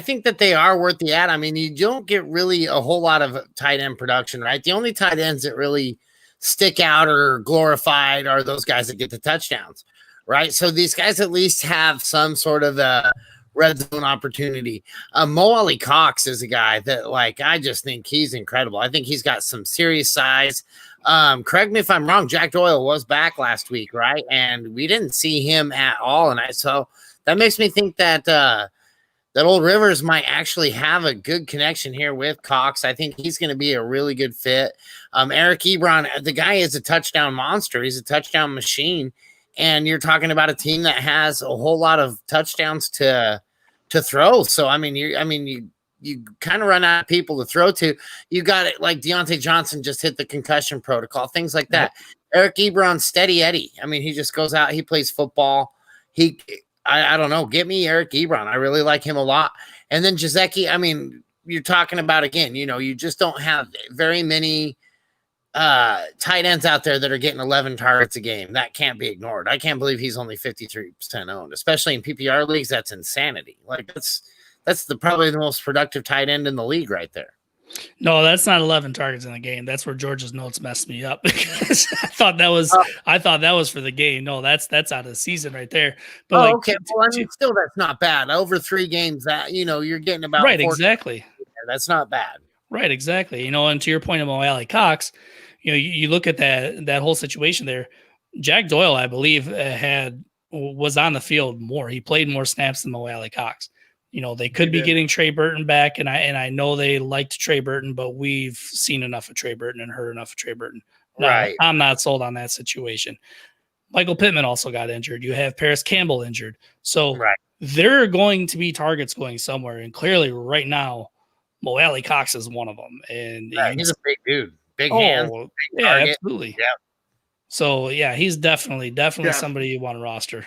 think that they are worth the ad. I mean, you don't get really a whole lot of tight end production, right? The only tight ends that really stick out or glorified are those guys that get the touchdowns, right? So these guys at least have some sort of a red zone opportunity. Mo Ali Cox is a guy that, like, I just think he's incredible. I think he's got some serious size. Correct me if I'm wrong, Jack Doyle was back last week, right? And we didn't see him at all. And so that makes me think that that old Rivers might actually have a good connection here with Cox. I think he's going to be a really good fit. Eric Ebron, the guy is a touchdown monster. He's a touchdown machine. And you're talking about a team that has a whole lot of touchdowns to throw. So, I mean, you kind of run out of people to throw to. You got it, like Deontay Johnson just hit the concussion protocol, things like that. Yep. Eric Ebron, steady Eddie. I mean, he just goes out, he plays football. I don't know. Get me Eric Ebron. I really like him a lot. And then Gesicki, I mean, you're talking about, again, you just don't have very many tight ends out there that are getting 11 targets a game. That can't be ignored. I can't believe he's only 53% owned, especially in PPR leagues. That's insanity. Like that's probably the most productive tight end in the league right there. No, that's not 11 targets in the game. That's where George's notes messed me up, because I thought that was for the game. No, that's out of the season right there. But okay. Well, I mean, still, that's not bad. Over 3 games, that you're getting about right. Exactly. That's not bad. Right. Exactly. And to your point about Ali Cox, you look at that whole situation there. Jack Doyle, I believe, was on the field more. He played more snaps than Mo Alley Cox. They could be getting Trey Burton back, and I know they liked Trey Burton, but we've seen enough of Trey Burton and heard enough of Trey Burton. Right. I'm not sold on that situation. Michael Pittman also got injured. You have Paris Campbell injured. So there are going to be targets going somewhere, and clearly right now, Mo Alley Cox is one of them. And he's a big dude. Big hands. Big target. Absolutely. Yeah. So, he's definitely somebody you want to roster.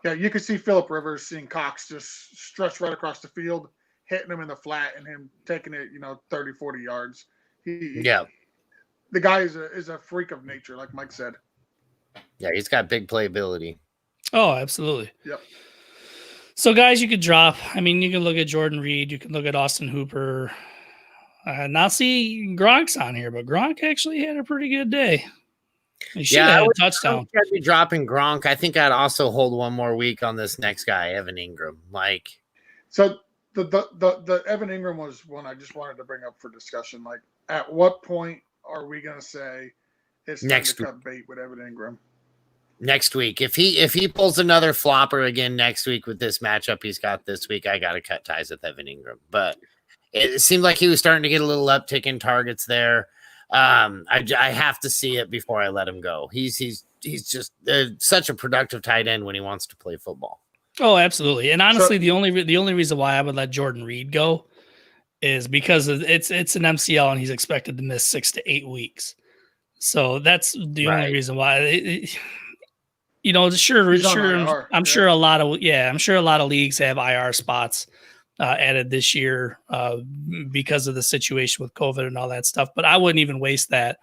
Yeah, you could see Phillip Rivers seeing Cox just stretch right across the field, hitting him in the flat, and him taking it, 30, 40 yards. The guy is a freak of nature, like Mike said. Yeah, he's got big playability. Oh, absolutely. Yep. So, guys, you could drop. I mean, you can look at Jordan Reed. You can look at Austin Hooper. Not see Gronk's on here, but Gronk actually had a pretty good day. He should have had a touchdown. I'd be dropping Gronk. I think I'd also hold one more week on this next guy, Evan Ingram. So the Evan Ingram was one I just wanted to bring up for discussion. Like, at what point are we going to say it's time to cut bait with Evan Ingram? Next week. If he pulls another flopper again next week with this matchup he's got this week, I got to cut ties with Evan Ingram. But it seemed like he was starting to get a little uptick in targets there. I have to see it before I let him go. He's just such a productive tight end when he wants to play football. Oh, absolutely. And honestly, the only reason why I would let Jordan Reed go is because it's an MCL and he's expected to miss 6 to 8 weeks. So that's the only reason why. Sure. I'm sure a lot of leagues have IR spots added this year because of the situation with COVID and all that stuff. But I wouldn't even waste that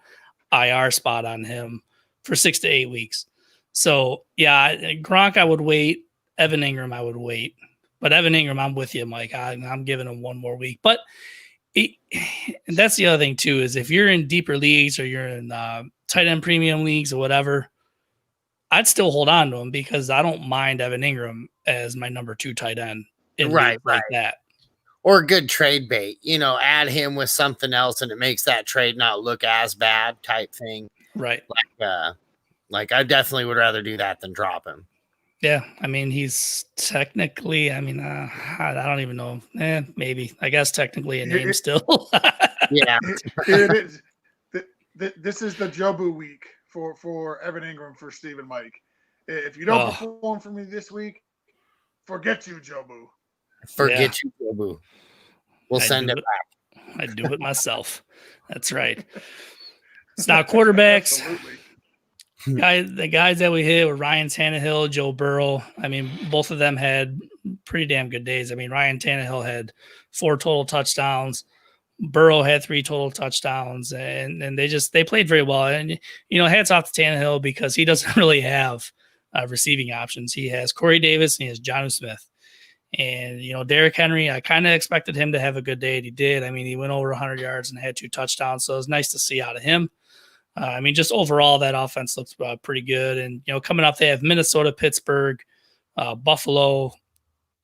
IR spot on him for 6 to 8 weeks. So yeah, Gronk I would wait. Evan Ingram I would wait. But Evan Ingram, I'm with you, Mike. I'm giving him one more week. But and that's the other thing too, is if you're in deeper leagues or you're in tight end premium leagues or whatever, I'd still hold on to him because I don't mind Evan Ingram as my number 2 tight end in leagues like that. Or good trade bait, add him with something else and it makes that trade not look as bad type thing. Right. Like I definitely would rather do that than drop him. Yeah, I mean, he's technically, I don't even know. Maybe. I guess technically a name still. Yeah. It is. This is the Jobu week for Evan Ingram for Steve and Mike. If you don't perform for me this week, forget you, Jobu. Forget you, Jobu. We'll send it back. I do it myself. That's right. It's now quarterbacks. Absolutely. The guys that we hit were Ryan Tannehill, Joe Burrow. I mean, both of them had pretty damn good days. I mean, Ryan Tannehill had 4 total touchdowns. Burrow had 3 total touchdowns, and they played very well. And, hats off to Tannehill because he doesn't really have receiving options. He has Corey Davis and he has Jonnu Smith. And, Derrick Henry, I kind of expected him to have a good day, and he did. I mean, he went over 100 yards and had 2 touchdowns, so it was nice to see out of him. Just overall, that offense looks pretty good. And, coming up, they have Minnesota, Pittsburgh, Buffalo.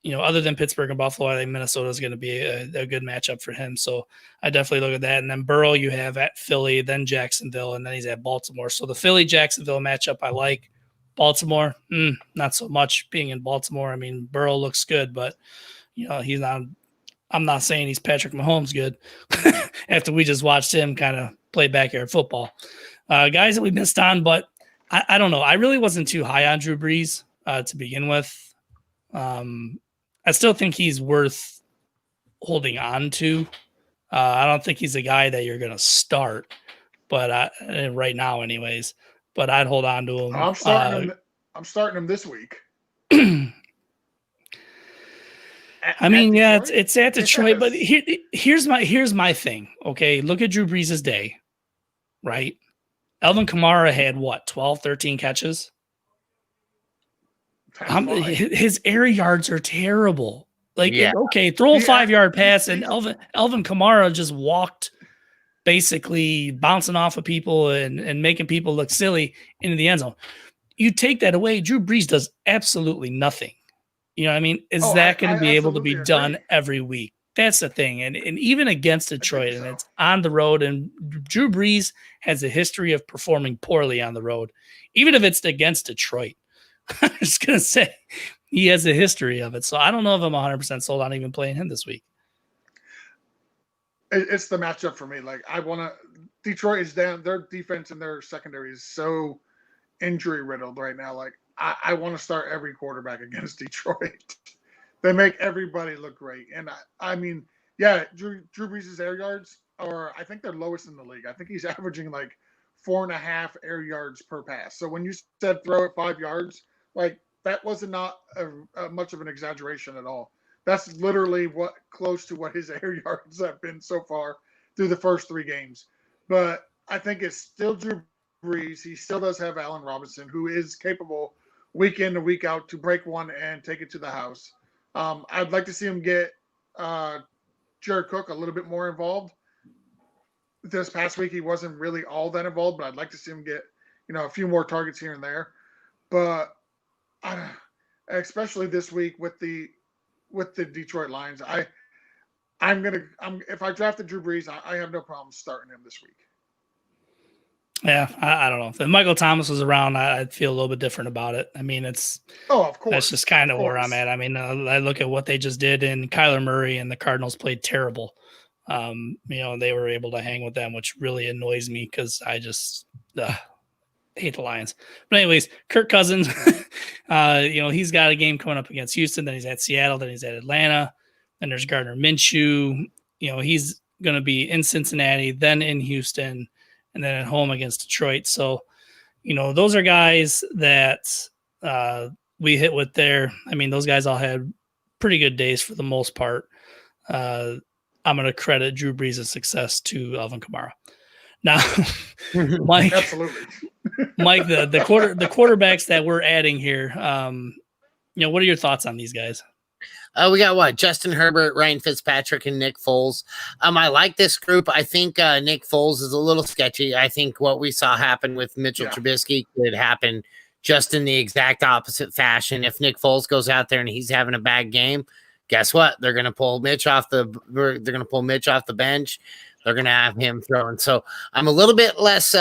Other than Pittsburgh and Buffalo, I think Minnesota is going to be a good matchup for him. So I definitely look at that. And then Burrow, you have at Philly, then Jacksonville, and then he's at Baltimore. So the Philly-Jacksonville matchup I like. Baltimore, not so much being in Baltimore. I mean, Burrow looks good, but, he's not – I'm not saying he's Patrick Mahomes good after we just watched him kind of play backyard football. Guys that we missed on, but I don't know. I really wasn't too high on Drew Brees to begin with. I still think he's worth holding on to. I don't think he's a guy that you're going to start, but right now anyways, but I'd hold on to him. I'm starting him this week. It's at Detroit, but here's my thing. Okay, look at Drew Brees' day, right? Alvin Kamara had 12, 13 catches. His air yards are terrible. Throw a 5-yard pass, and Alvin Kamara just walked, basically bouncing off of people and making people look silly into the end zone. You take that away, Drew Brees does absolutely nothing. You know what I mean? Is that going to be able to be done every week? That's the thing. And even against Detroit, and it's on the road, and Drew Brees has a history of performing poorly on the road, even if it's against Detroit. I'm just going to say he has a history of it. So I don't know if I'm 100% sold on even playing him this week. It's the matchup for me. Detroit is down. Their defense and their secondary is so injury riddled right now. I want to start every quarterback against Detroit. They make everybody look great. And Drew Brees' air yards are, I think they're lowest in the league. I think he's averaging 4.5 air yards per pass. So when you said throw it 5 yards, that was not much of an exaggeration at all. That's literally close to what his air yards have been so far through the first 3 games. But I think it's still Drew Brees. He still does have Allen Robinson, who is capable week in and week out to break one and take it to the house. I'd like to see him get Jared Cook a little bit more involved. This past week, he wasn't really all that involved, but I'd like to see him get, a few more targets here and there. But especially this week with the Detroit Lions, if I drafted Drew Brees, I have no problem starting him this week. Yeah, I don't know. If Michael Thomas was around, I'd feel a little bit different about it. I mean, of course. That's just kind of where I'm at. I mean, I look at what they just did, and Kyler Murray and the Cardinals played terrible. They were able to hang with them, which really annoys me because I just hate the Lions. But anyways, Kirk Cousins, He's got a game coming up against Houston. Then he's at Seattle. Then he's at Atlanta. Then there's Gardner Minshew. He's going to be in Cincinnati, then in Houston, and then at home against Detroit. So, those are guys that we hit with there. I mean, those guys all had pretty good days for the most part. I'm going to credit Drew Brees' success to Alvin Kamara. Now, Mike, absolutely. Mike, the quarterbacks that we're adding here, what are your thoughts on these guys? We got Justin Herbert, Ryan Fitzpatrick, and Nick Foles. I like this group. I think Nick Foles is a little sketchy. I think what we saw happen with Mitchell Trubisky could happen just in the exact opposite fashion. If Nick Foles goes out there and he's having a bad game, guess what? They're going to pull Mitch off the bench. They're going to have him throwing. So I'm a little bit less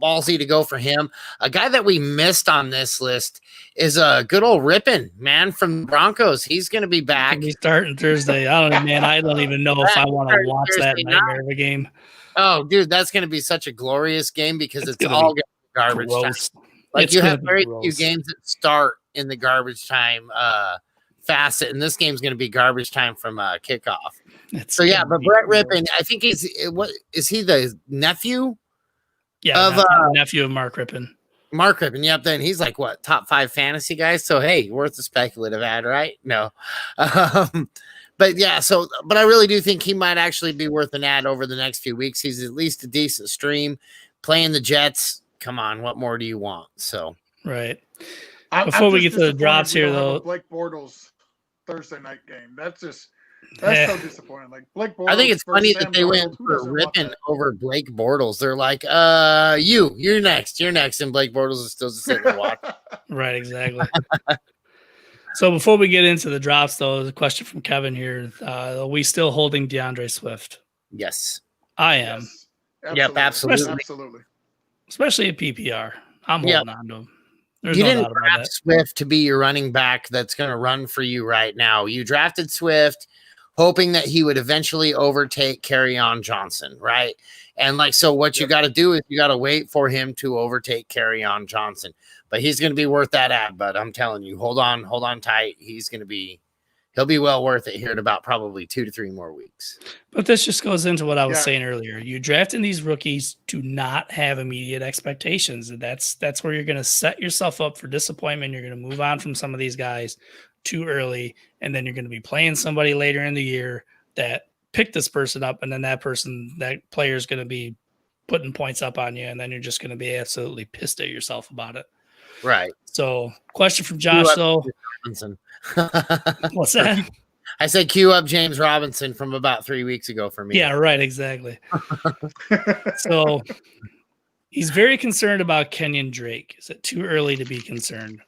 ballsy to go for him. A guy that we missed on this list is a good old Rippin, man, from the Broncos. He's going to be back. He's starting Thursday. I don't even know if I want to watch that nightmare of a game. Oh, dude, that's going to be such a glorious game because it's all garbage gross. time. Like you have very few games that start in the garbage time facet, and this game's going to be garbage time from kickoff. But Brett Rippin, I think is he the nephew? Yeah, nephew of Mark Rippin. Mark Rippin, yep. Then he's like top 5 fantasy guys. So hey, worth a speculative ad, right? No, but I really do think he might actually be worth an ad over the next few weeks. He's at least a decent stream. Playing the Jets, come on, what more do you want? So right. Before we get to the drops here, though, Blake Bortles Thursday night game. That's so disappointing. Like Blake Bortles. I think it's funny that they went for Rippin over Blake Bortles. They're like, you're next, and Blake Bortles is still just sitting there watching. Right, exactly. So before we get into the drops, though, there's a question from Kevin here. Are we still holding DeAndre Swift? Yes, I am. Yes. Absolutely. Absolutely. Especially at PPR, I'm holding on to him. You didn't draft Swift to be your running back that's going to run for you right now. You drafted Swift hoping that he would eventually overtake Kerryon Johnson, right? And so what you got to do is you got to wait for him to overtake Kerryon Johnson. But he's going to be worth that ad, but I'm telling you, hold on tight. He'll be well worth it here in about probably 2 to 3 more weeks. But this just goes into what I was saying earlier. You're drafting these rookies to not have immediate expectations. And that's where you're going to set yourself up for disappointment. You're going to move on from some of these guys too early. And then you're going to be playing somebody later in the year that picked this person up. And then that player is going to be putting points up on you. And then you're just going to be absolutely pissed at yourself about it. Right. So question from Josh, though. What's that? I said cue up James Robinson from about 3 weeks ago for me. Yeah, right, exactly. So he's very concerned about Kenyon Drake. Is it too early to be concerned?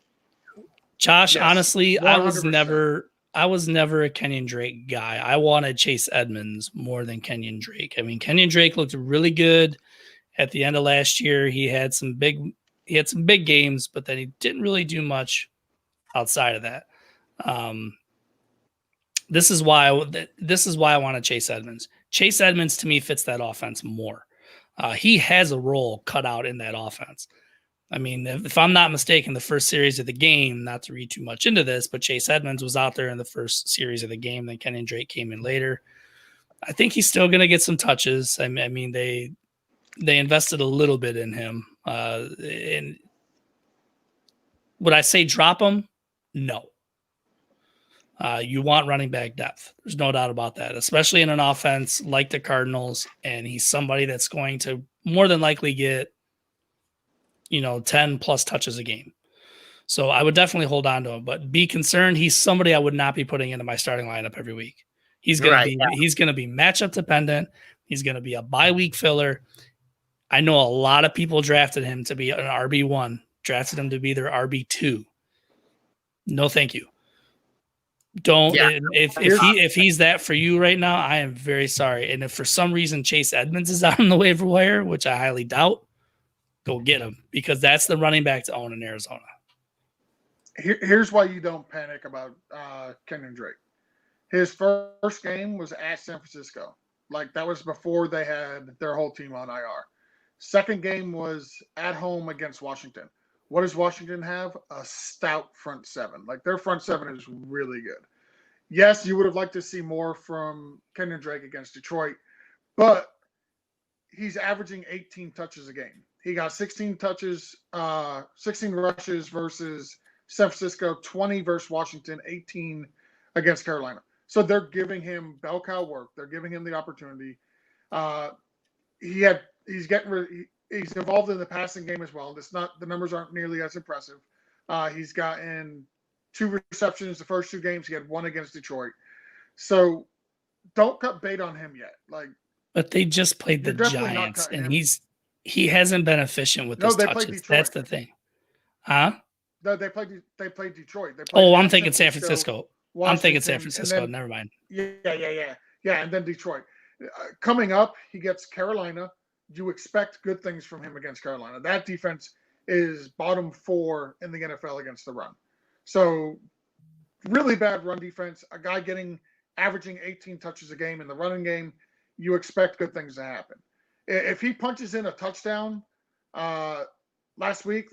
Josh, honestly, 100%. I was never a Kenyon Drake guy. I wanted Chase Edmonds more than Kenyon Drake. I mean, Kenyon Drake looked really good at the end of last year. He had some big games, but then he didn't really do much outside of that. This is why I want to Chase Edmonds. Chase Edmonds to me fits that offense more. He has a role cut out in that offense. I mean, if I'm not mistaken, the first series of the game, not to read too much into this, but Chase Edmonds was out there in the first series of the game. Then Kenyon Drake came in later. I think he's still going to get some touches. I mean, they invested a little bit in him. And would I say drop him? No. You want running back depth. There's no doubt about that, especially in an offense like the Cardinals. And he's somebody that's going to more than likely get, 10 plus touches a game. So I would definitely hold on to him, but be concerned. He's somebody I would not be putting into my starting lineup every week. He's going to be matchup dependent. He's going to be a bye week filler. I know a lot of people drafted him to be an RB1, drafted him to be their RB2. No, thank you. Don't. Yeah. If he's that for you right now, I am very sorry. And if for some reason Chase Edmonds is out on the waiver wire, which I highly doubt, go get him, because that's the running back to own in Arizona. Here's why you don't panic about Kenyon Drake. His first game was at San Francisco. Like, that was before they had their whole team on IR. Second game was at home against Washington. What does Washington have? A stout front seven. Like their front seven is really good. Yes, you would have liked to see more from Kenyon Drake against Detroit, but he's averaging 18 touches a game. He got 16 touches, 16 rushes versus San Francisco, 20 versus Washington, 18 against Carolina. So they're giving him bell cow work. They're giving him the opportunity. He's involved in the passing game as well. The numbers aren't nearly as impressive. He's gotten 2 receptions the first 2 games. He had 1 against Detroit. So don't cut bait on him yet. But they just played the Giants, and he hasn't been efficient with his touches. That's the thing. Huh? No, they played Detroit. I'm thinking San Francisco. I'm thinking San Francisco. Never mind. Yeah. And then Detroit. Coming up, he gets Carolina. You expect good things from him against Carolina. That defense is bottom 4 in the NFL against the run. So really bad run defense. A guy averaging 18 touches a game in the running game. You expect good things to happen. If he punches in a touchdown last week,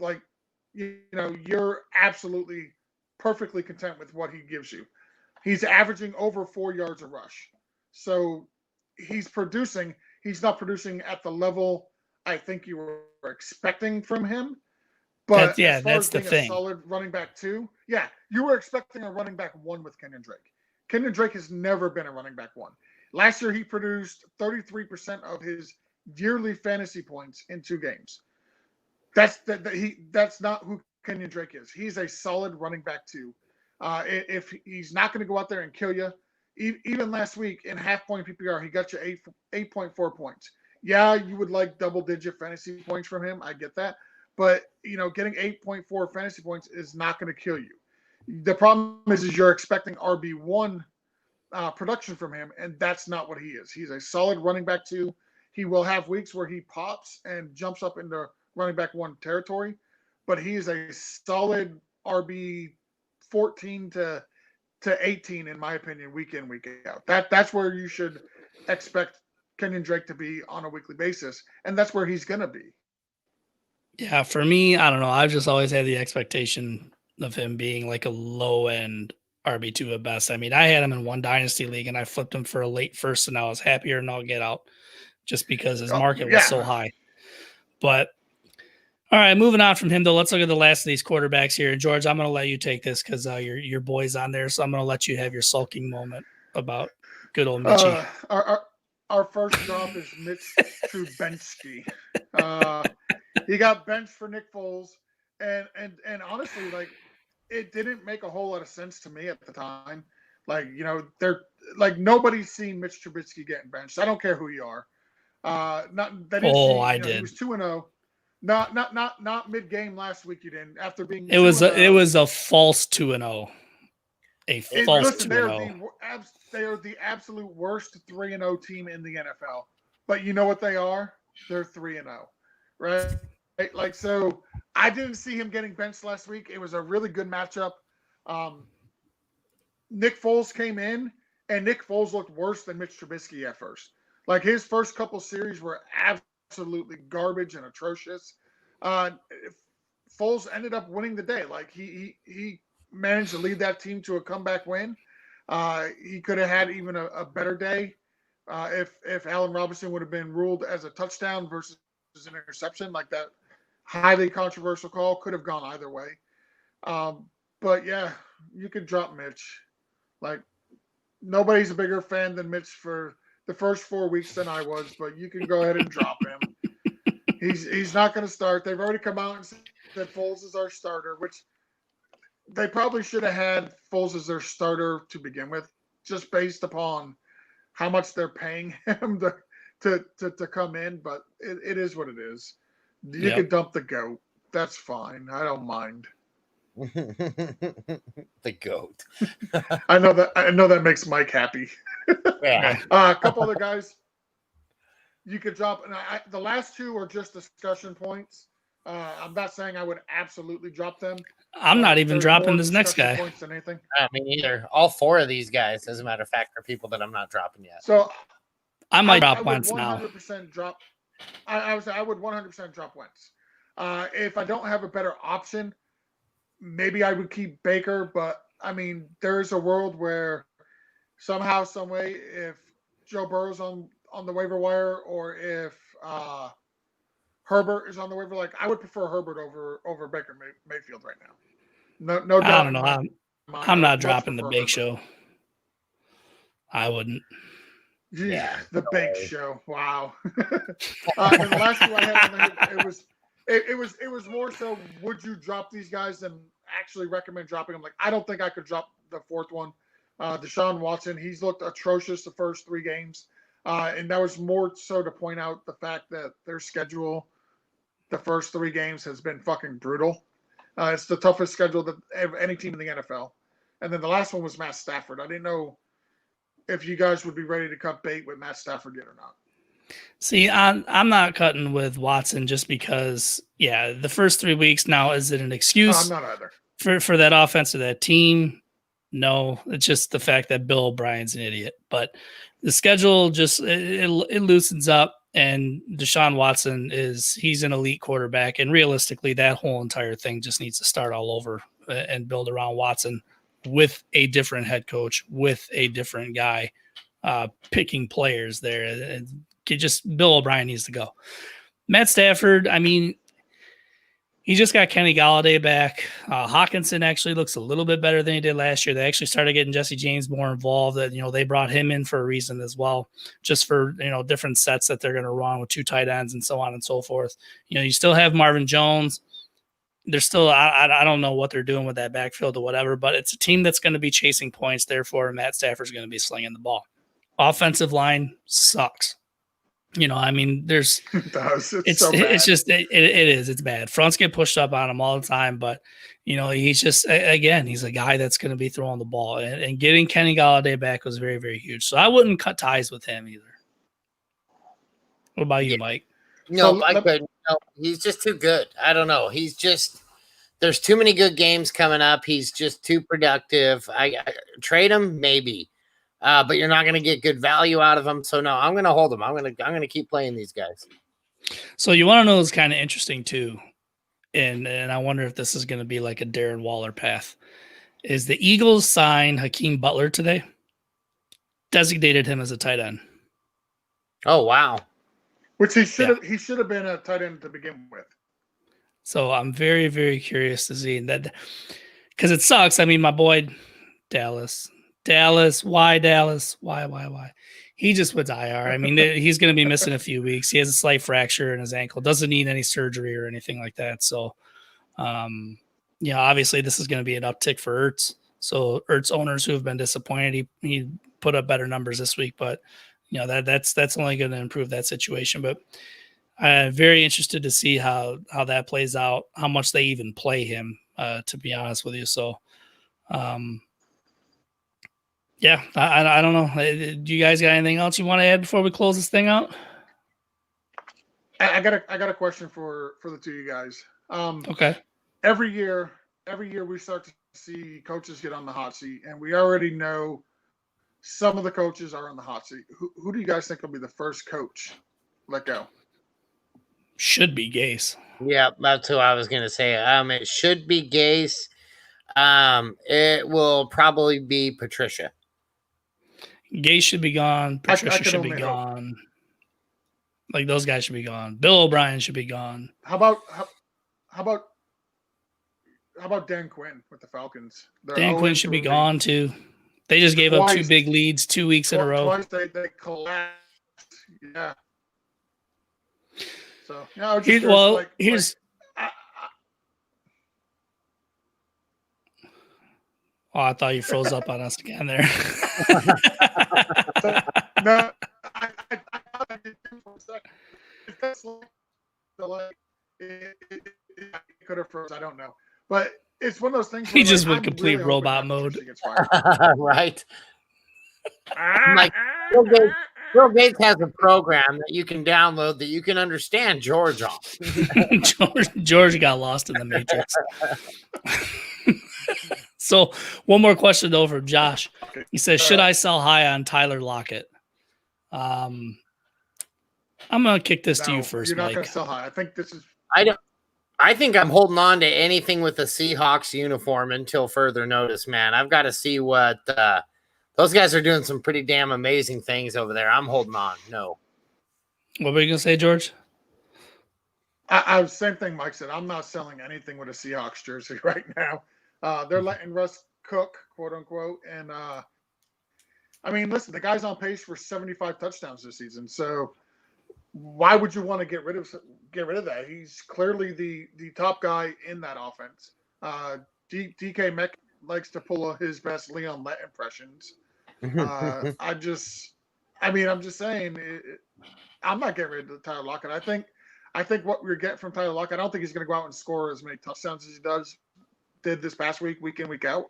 you're absolutely perfectly content with what he gives you. He's averaging over 4 yards a rush. So he's producing. He's not producing at the level I think you were expecting from him. But as far as being a solid running back 2, you were expecting a running back 1 with Kenyon Drake. Kenyon Drake has never been a running back 1. Last year, he produced 33% of his yearly fantasy points in 2 games. That's not who Kenyon Drake is. He's a solid running back 2. If he's not going to go out there and kill you, even last week in half-point PPR, he got you 8.4 points. Yeah, you would like double-digit fantasy points from him. I get that. But, getting 8.4 fantasy points is not going to kill you. The problem is you're expecting RB1 production from him, and that's not what he is. He's a solid running back 2. He will have weeks where he pops and jumps up into running back 1 territory, but he is a solid RB 14 to 18, in my opinion, week in, week out. That's where you should expect Kenyon Drake to be on a weekly basis, and that's where he's going to be. Yeah, for me, I don't know. I've just always had the expectation of him being like a low-end RB2 at best. I mean, I had him in 1 dynasty league, and I flipped him for a late first, and I was happier than I'll get out just because his market was so high. But all right, moving on from him, though, let's look at the last of these quarterbacks here. George, I'm going to let you take this because your boy's on there, so I'm going to let you have your sulking moment about good old Mitchie. Our first drop is Mitch Trubisky. He got benched for Nick Foles, and honestly, it didn't make a whole lot of sense to me at the time. They're nobody's seen Mitch Trubisky getting benched. I don't care who you are. I did. He was 2-0. Not mid-game last week. You didn't after being. It was a false 2-0. A false 2-0. They are the absolute worst 3-0 team in the NFL. But you know what they are? They're 3-0, right? So I didn't see him getting benched last week. It was a really good matchup. Nick Foles came in, and Nick Foles looked worse than Mitch Trubisky at first. His first couple series were absolutely garbage and atrocious. Foles ended up winning the day. He managed to lead that team to a comeback win. He could have had even a better day if Allen Robinson would have been ruled as a touchdown versus an interception. That highly controversial call could have gone either way. But yeah, you could drop Mitch. Nobody's a bigger fan than Mitch for the first 4 weeks than I was, but you can go ahead and drop him. He's not going to start. They've already come out and said that Foles is our starter, which they probably should have had Foles as their starter to begin with, just based upon how much they're paying him to come in. But it is what it is. You can dump the GOAT. That's fine. I don't mind. The GOAT. I know that makes Mike happy. Yeah. A couple other guys you could drop. And the last 2 are just discussion points. I'm not saying I would absolutely drop them. I'm not even dropping this next guy. Points than anything. Me neither. All 4 of these guys, as a matter of fact, are people that I'm not dropping yet. So I might drop Wentz now. Drop. I would 100% drop Wentz. If I don't have a better option, maybe I would keep Baker. But I mean, there's a world where somehow, some way, if Joe Burrow's on the waiver wire, or if Herbert is on the waiver, like I would prefer Herbert over Baker Mayfield right now. No I doubt. don't know. in my mind, I'm I not would much dropping the prefer Bake Herbert. Show. I wouldn't. Yeah, the Bake Show. Wow. And then the last two I had on there, it was more so, would you drop these guys than actually recommend dropping them? Like, I don't think I could drop the fourth one. Deshaun Watson, he's looked atrocious the first 3 games. And that was more so to point out the fact that their schedule, the first 3 games, has been fucking brutal. It's the toughest schedule that any team in the NFL. And then the last one was Matt Stafford. I didn't know if you guys would be ready to cut bait with Matt Stafford yet or not. See, I'm not cutting with Watson just because, the first 3 weeks now, is it an excuse I'm not either. for that offense or that team? No, it's just the fact that Bill O'Brien's an idiot. But the schedule just it loosens up, and Deshaun Watson he's an elite quarterback, and realistically, that whole entire thing just needs to start all over and build around Watson with a different head coach, with a different guy picking players there. And just Bill O'Brien needs to go. Matt Stafford, I mean, he just got Kenny Galladay back. Hawkinson actually looks a little bit better than he did last year. They actually started getting Jesse James more involved. That they brought him in for a reason as well, just for different sets that they're going to run with 2 tight ends and so on and so forth. You still have Marvin Jones. They're still I don't know what they're doing with that backfield or whatever, but it's a team that's going to be chasing points. Therefore, Matt Stafford's going to be slinging the ball. Offensive line sucks. I mean, there's it's so bad. It's just it is. It's bad. Fronts get pushed up on him all the time, but he's just, again, he's a guy that's going to be throwing the ball, and getting Kenny Galladay back was very, very huge. So I wouldn't cut ties with him either. What about you, Mike? No, I couldn't. No, he's just too good. I don't know. There's too many good games coming up. He's just too productive. I trade him maybe. But you're not going to get good value out of him. So no, I'm going to hold him. I'm going to keep playing these guys. So you want to know what's kind of interesting too, and I wonder if this is going to be like a Darren Waller path. Is the Eagles sign Hakeem Butler today? Designated him as a tight end. Oh wow! Which he should have been a tight end to begin with. So I'm very, very curious to see that, because it sucks. I mean, my boy Dallas. Why Dallas? Why? He just went IR. I mean, he's going to be missing a few weeks. He has a slight fracture in his ankle. Doesn't need any surgery or anything like that. So, obviously this is going to be an uptick for Ertz. So Ertz owners who have been disappointed, he put up better numbers this week, but that's only going to improve that situation. But I'm very interested to see how that plays out, how much they even play him, to be honest with you. So, yeah, I don't know. Do you guys got anything else you want to add before we close this thing out? I got a question for the two of you guys. Okay. Every year we start to see coaches get on the hot seat, and we already know some of the coaches are on the hot seat. Who do you guys think will be the first coach let go? Should be Gase. Yeah, that's who I was going to say. It should be Gase. It will probably be Patricia. Gase should be gone. Patricia should be gone. Like, those guys should be gone. Bill O'Brien should be gone. How about Dan Quinn with the Falcons? Dan Quinn should be gone too. They just gave up 2 big leads 2 weeks in a row. Twice they collapsed. Yeah. So here's. Oh, I thought you froze up on us again there. No, I did for a second. It could have froze. I don't know, but it's one of those things. He just went complete robot mode. Right. Like Bill Gates has a program that you can download that you can understand George on. George got lost in the Matrix. So one more question over Josh. He says, should I sell high on Tyler Lockett? I'm going to kick this to you first, You're not Mike. going to sell high. I think this is. I don't. I think I'm holding on to anything with the Seahawks uniform until further notice, man. I've got to see what those guys are doing. Some pretty damn amazing things over there. I'm holding on. No. What were you gonna say, George? I same thing Mike said. I'm not selling anything with a Seahawks jersey right now. They're letting Russ cook, quote unquote, and I mean, listen, the guy's on pace for 75 touchdowns this season. So why would you want to get rid of that? He's clearly the top guy in that offense. DK Metcalf likes to pull his best Leon Lett impressions. I'm just saying, I'm not getting rid of Tyler Lockett. I think what we're getting from Tyler Lockett, I don't think he's going to go out and score as many touchdowns as he did this past week in, week out.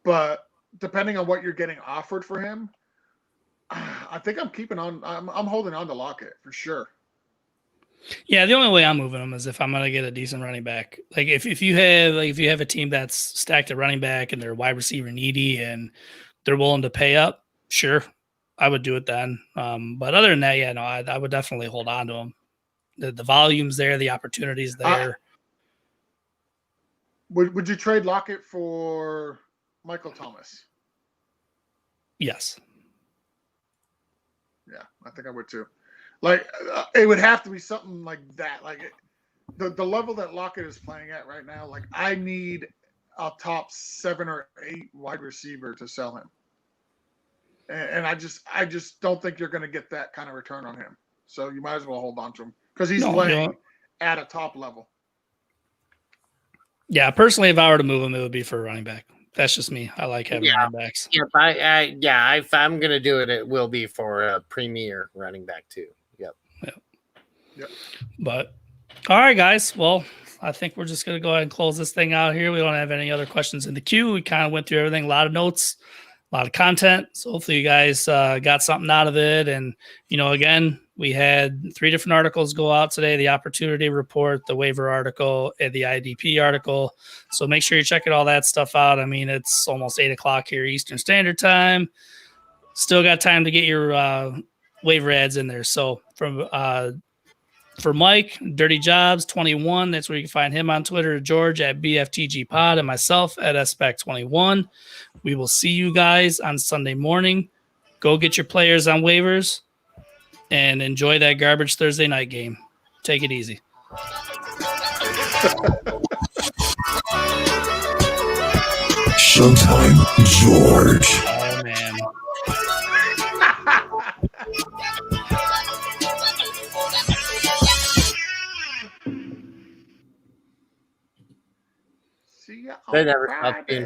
But depending on what you're getting offered for him, I think I'm holding on to Lockett for sure. Yeah, the only way I'm moving him is if I'm gonna get a decent running back. Like if you have a team that's stacked at running back and they're wide receiver needy and they're willing to pay up, sure, I would do it then. But other than that, yeah, no, I would definitely hold on to him. The volume's there, the opportunity's there. Would you trade Lockett for Michael Thomas? Yes. Yeah, I think I would too. Like it would have to be something like that. Like the level that Lockett is playing at right now. Like I need a top 7 or 8 wide receiver to sell him, and I just don't think you're going to get that kind of return on him. So you might as well hold on to him because he's playing at a top level. Yeah, personally, if I were to move him, it would be for a running back. That's just me. I like having running backs. Yep, if I'm going to do it, it will be for a premier running back too. Yep. But all right, guys. Well, I think we're just going to go ahead and close this thing out here. We don't have any other questions in the queue. We kind of went through everything, a lot of notes, a lot of content. So hopefully you guys got something out of it. And, again, we had 3 different articles go out today, the opportunity report, the waiver article, and the IDP article. So make sure you're checking all that stuff out. I mean, it's almost 8 o'clock here Eastern Standard Time. Still got time to get your waiver ads in there. So for Mike, Dirty Jobs 21, that's where you can find him on Twitter. George at BFTG Pod, and myself at SPAC 21. We will see you guys on Sunday morning. Go get your players on waivers and enjoy that garbage Thursday night game. Take it easy. Showtime, George. Oh, man. See ya They on never Friday. stopped being